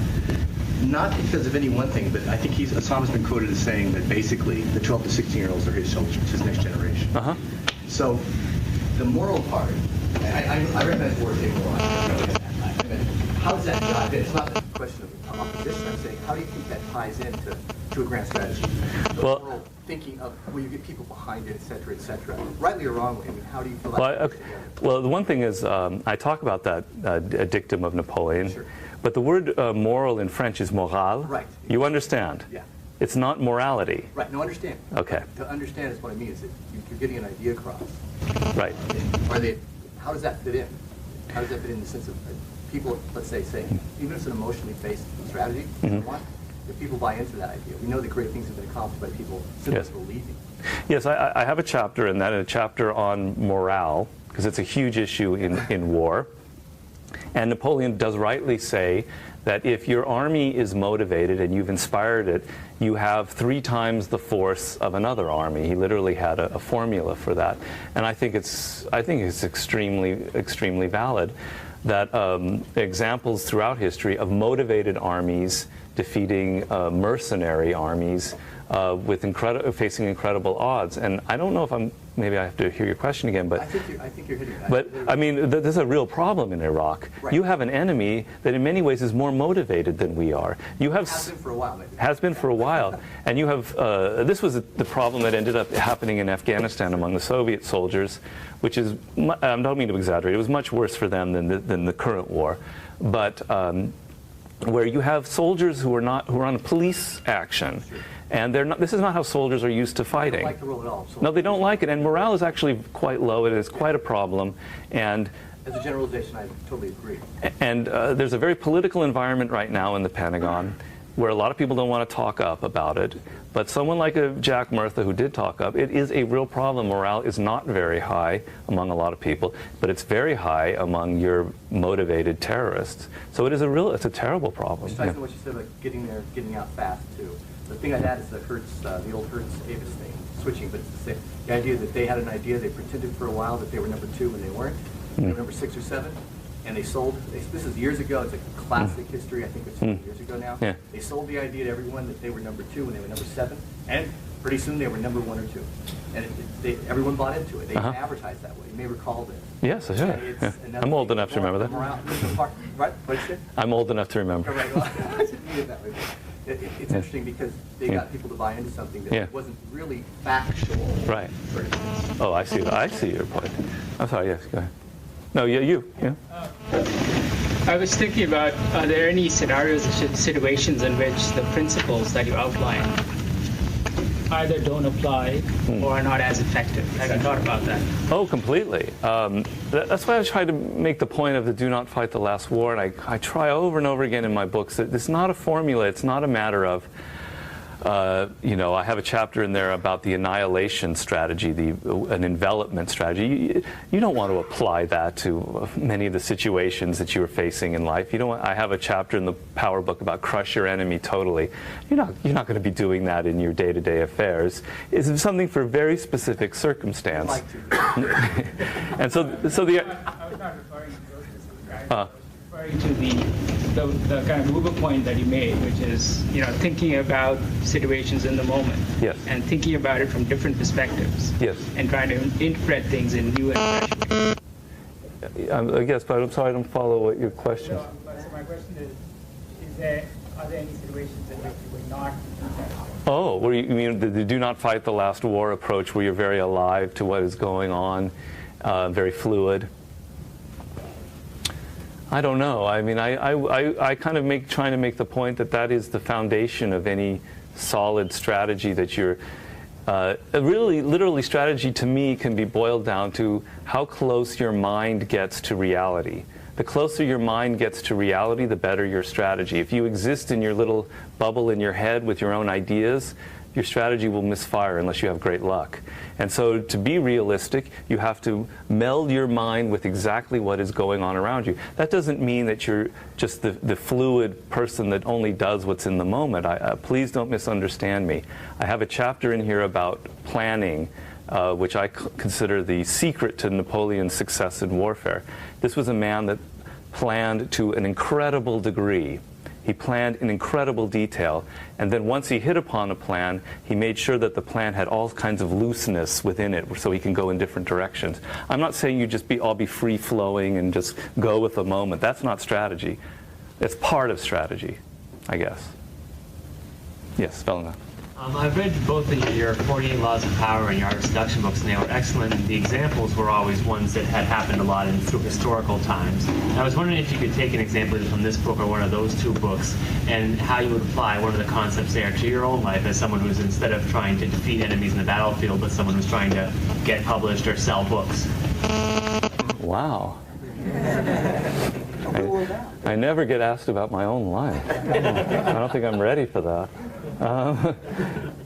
Not because of any one thing, but I think Osama's been quoted as saying that basically the 12 to 16-year-olds are his soldiers, his next generation. Uh-huh. So the moral part, I recognize the word immoral. How does that jive in? It's not a question of opposition. I'm saying, how do you think that ties into a grand strategy? The moral thinking of where you get people behind it, et cetera, rightly or wrongly. I mean, how do you feel that? Well, the one thing is, I talk about that dictum of Napoleon, Sure. but the word moral in French is morale. Right. You understand? Yeah. It's not morality. Right. No, understand. Okay. To understand is what I mean. Is that you're getting an idea across. Right. How does that fit in? How does that fit in the sense of people, let's say, even if it's an emotionally based strategy, if people buy into that idea, we know that great things have been accomplished by people simply believing. Yes, I have a chapter in that, a chapter on morale, because it's a huge issue in war. And Napoleon does rightly say that if your army is motivated and you've inspired it, you have 3 times the force of another army. He literally had a formula for that, and I think it's extremely valid. That examples throughout history of motivated armies defeating mercenary armies with facing incredible odds. And I don't know if maybe I have to hear your question again, but I think you're hitting that. But I mean, there's a real problem in Iraq. Right. You have an enemy that in many ways is more motivated than we are. You have has been for a while, maybe. Has been for a while, and you have. This was the problem that ended up happening in Afghanistan among the Soviet soldiers, which is, I don't mean to exaggerate. It was much worse for them than the current war, but where you have soldiers who are on a police action. Sure. And they're not. This is not how soldiers are used to fighting. They don't like the role at all. So No, they don't like it, and morale is actually quite low. It is quite a problem, and as a generalization, I totally agree. And there's a very political environment right now in the Pentagon where a lot of people don't want to talk up about it. But someone like a Jack Murtha who did talk up, it is a real problem. Morale is not very high among a lot of people, but it's very high among your motivated terrorists. So it's a terrible problem. Which ties to what you said about getting there, getting out fast too. The thing I'd add is the old Hertz-Davis thing, switching, but it's the idea that they had an idea, they pretended for a while that they were number 2 when they weren't. They were number 6 or 7, and they sold, this is years ago, it's a classic history, I think it's 20 years ago now. Yeah. They sold the idea to everyone that they were number 2 when they were number 7, and pretty soon they were number 1 or 2. And everyone bought into it. They advertised that way. You may recall this. Yes, I should. Yeah. I'm old enough to remember that. Right? What did you say? I'm old enough to remember. Right, well, I didn't mean it that way. It's interesting because they got people to buy into something that wasn't really factual. Right. Oh, I see your point. I'm sorry. Yes, go ahead. No, you. Yeah. I was thinking about, are there any scenarios or situations in which the principles that you outline either don't apply or are not as effective? Have you thought about that? Oh, completely. That's why I try to make the point of the do not fight the last war, and I try over and over again in my books that it's not a formula. It's not a matter of, I have a chapter in there about the annihilation strategy, an envelopment strategy. You don't want to apply that to many of the situations that you are facing in life. I have a chapter in the Power book about crush your enemy totally. You're not going to be doing that in your day-to-day affairs. It's something for very specific circumstance. And so the. I was not referring to those specific guys. I was referring to the kind of mover point that you made, which is thinking about situations in the moment. Yes. And thinking about it from different perspectives. Yes. And trying to interpret things in new and fresh ways. I guess, but I'm sorry I don't follow what your question is. So my question is are there any situations in which you would not do that? Oh, where you mean the do not fight the last war approach, where you're very alive to what is going on, very fluid? I don't know. I mean, I kind of trying to make the point that is the foundation of any solid strategy that you're. Really, literally, strategy to me can be boiled down to how close your mind gets to reality. The closer your mind gets to reality, the better your strategy. If you exist in your little bubble in your head with your own ideas, your strategy will misfire unless you have great luck. And so to be realistic, you have to meld your mind with exactly what is going on around you. That doesn't mean that you're just the fluid person that only does what's in the moment. Please don't misunderstand me. I have a chapter in here about planning, which I consider the secret to Napoleon's success in warfare. This was a man that planned to an incredible degree. He planned in incredible detail, and then once he hit upon a plan, he made sure that the plan had all kinds of looseness within it so he can go in different directions. I'm not saying you just all be free-flowing and just go with the moment. That's not strategy. It's part of strategy, I guess. Yes, Velena. I've read both your 48 Laws of Power and your Art Seduction books, and they were excellent. The examples were always ones that had happened a lot in through historical times. And I was wondering if you could take an example from this book or one of those two books, and how you would apply one of the concepts there to your own life as someone who's, instead of trying to defeat enemies in the battlefield, but someone who's trying to get published or sell books. Wow. I never get asked about my own life. I don't think I'm ready for that.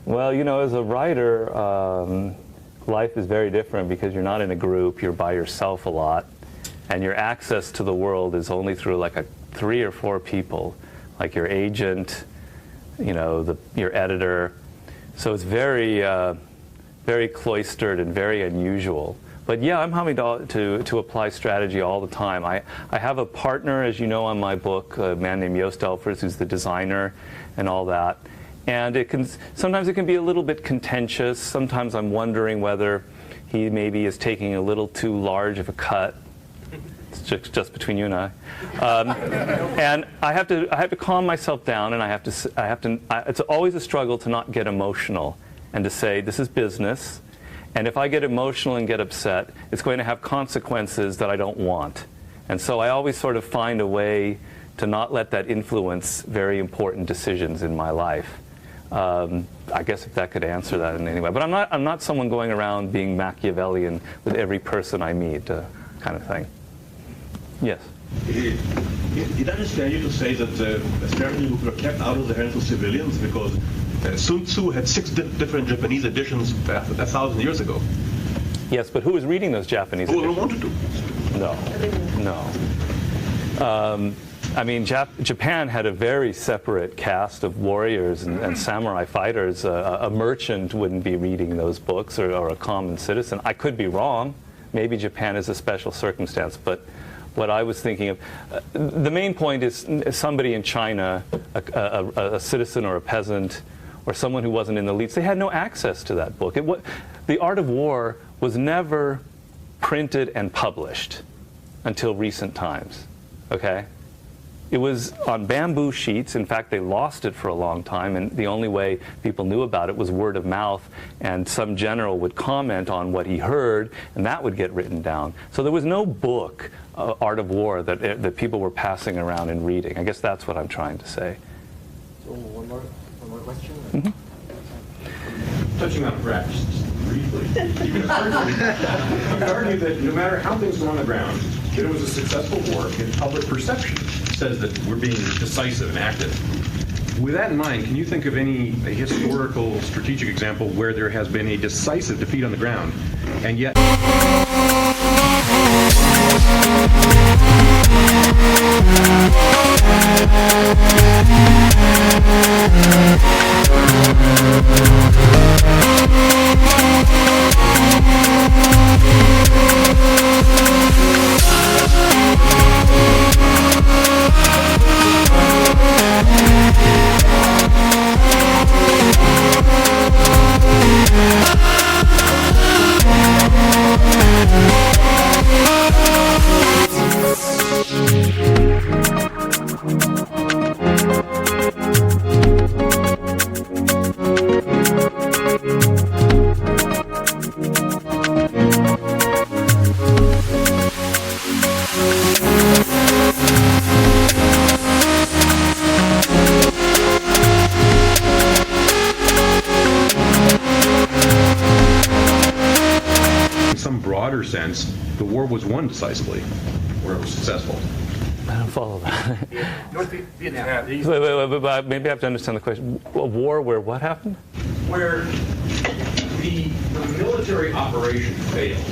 Well, you know, as a writer, life is very different because you're not in a group, you're by yourself a lot, and your access to the world is only through like 3 or 4 people, like your agent, you know, your editor. So it's very, very cloistered and very unusual. But yeah, I'm having to apply strategy all the time. I have a partner, as you know, on my book, a man named Joost Elfers, who's the designer and all that. And sometimes it can be a little bit contentious. Sometimes I'm wondering whether he maybe is taking a little too large of a cut. It's just between you and I. And I have to calm myself down, and it's always a struggle to not get emotional and to say, this is business. And if I get emotional and get upset, it's going to have consequences that I don't want. And so I always sort of find a way to not let that influence very important decisions in my life. I guess if that could answer that in any way. But I'm not someone going around being Machiavellian with every person I meet, kind of thing. Yes? Did I understand you to say that strategy books were kept out of the hands of civilians because Sun Tzu had 6 different Japanese editions 1,000 years ago? Yes, but who was reading those Japanese editions? Who wanted to? No. I mean, Japan had a very separate cast of warriors and samurai fighters. A merchant wouldn't be reading those books, or a common citizen. I could be wrong. Maybe Japan is a special circumstance, but what I was thinking of, the main point is somebody in China, a citizen or a peasant, or someone who wasn't in the elites, they had no access to that book. The Art of War was never printed and published until recent times, okay? It was on bamboo sheets. In fact, they lost it for a long time, and the only way people knew about it was word of mouth, and some general would comment on what he heard, and that would get written down. So there was no book, Art of War, that people were passing around and reading. I guess that's what I'm trying to say. So one more question? Mm-hmm. Touching on perhaps briefly, you can argue that no matter how things go on the ground, that it was a successful war, and public perception says that we're being decisive and active. With that in mind, can you think of any historical strategic example where there has been a decisive defeat on the ground, and yet broader sense, the war was won decisively, where it was successful. I don't follow that. North Vietnam. Wait, maybe I have to understand the question. A war where what happened? Where the military operation failed,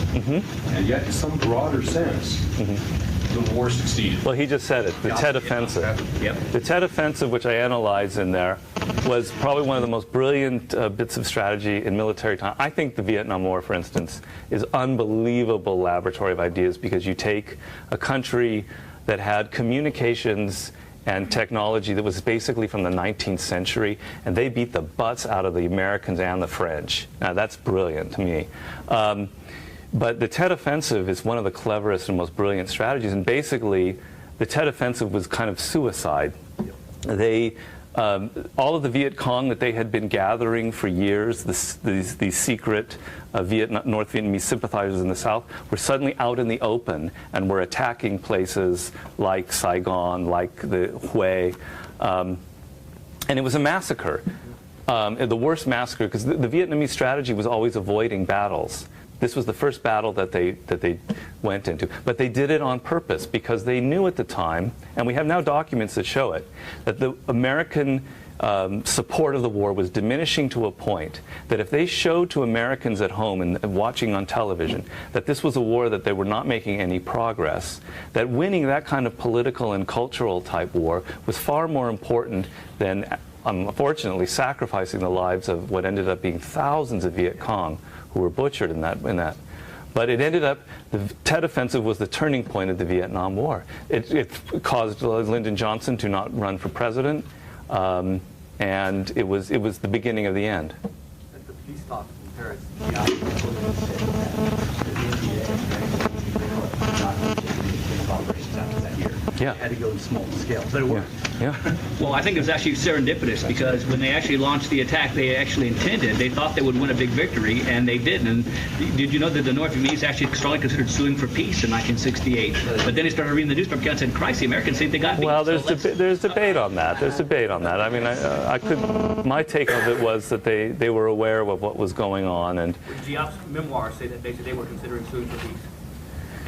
and yet in some broader sense, the war succeeded. Well, he just said it, the Tet Offensive. Yep. The Tet Offensive, which I analyzed in there, was probably one of the most brilliant bits of strategy in military time. I think the Vietnam War, for instance, is unbelievable laboratory of ideas, because you take a country that had communications and technology that was basically from the 19th century, and they beat the butts out of the Americans and the French. Now, that's brilliant to me. But the Tet Offensive is one of the cleverest and most brilliant strategies, and basically, the Tet Offensive was kind of suicide. They, all of the Viet Cong that they had been gathering for years, these secret North Vietnamese sympathizers in the South, were suddenly out in the open and were attacking places like Saigon, like the Hue, and it was a massacre. The worst massacre, because the Vietnamese strategy was always avoiding battles. This was the first battle that they went into. But they did it on purpose, because they knew at the time, and we have now documents that show it, that the American support of the war was diminishing to a point that if they showed to Americans at home and watching on television that this was a war that they were not making any progress, that winning that kind of political and cultural type war was far more important than, unfortunately, sacrificing the lives of what ended up being thousands of Viet Cong who were butchered in that. But it ended up, the Tet Offensive was the turning point of the Vietnam War. It caused Lyndon Johnson to not run for president, and it was the beginning of the end. At the peace talks in Paris, the Allies said that the India and operations after that year. Yeah. They had to go to small scale, but it worked. Yeah. Well, I think it was actually serendipitous, because when they actually launched the attack, they actually intended, they thought they would win a big victory, and they didn't. And did you know that the North Vietnamese actually strongly considered suing for peace in 1968? But then they started reading the newspaper accounts and said, Christ, the Americans think they got peace. Well, there's debate on that. There's debate on that. I mean, my take of it was that they were aware of what was going on, and Giap's memoirs say that they were considering suing for peace.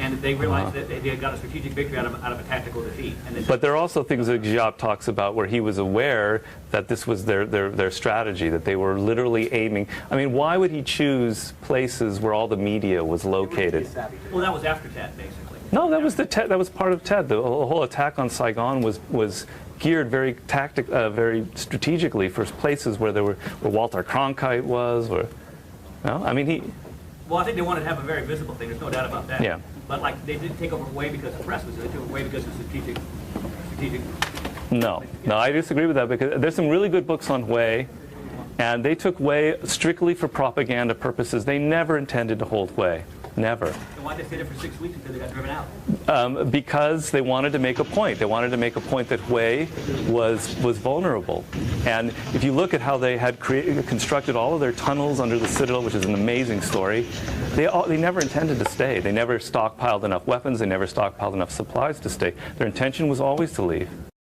And they realized that they had got a strategic victory out of a tactical defeat. And but there are also things that Giap talks about where he was aware that this was their strategy, that they were literally aiming. I mean, why would he choose places where all the media was located? Well, that was after Tet, basically. No, that was that was part of Tet. The whole attack on Saigon was geared very very strategically for places where Walter Cronkite was, or no, I mean he. Well, I think they wanted to have a very visible thing. There's no doubt about that. Yeah. But like they didn't take over Hue because the press was. They took over Hue because of strategic. No, I disagree with that, because there's some really good books on Hue, and they took Hue strictly for propaganda purposes. They never intended to hold Hue. Never. And why did they stay there for 6 weeks until they got driven out? Because they wanted to make a point. They wanted to make a point that Hue was vulnerable. And if you look at how they had constructed all of their tunnels under the citadel, which is an amazing story, they never intended to stay. They never stockpiled enough weapons. They never stockpiled enough supplies to stay. Their intention was always to leave.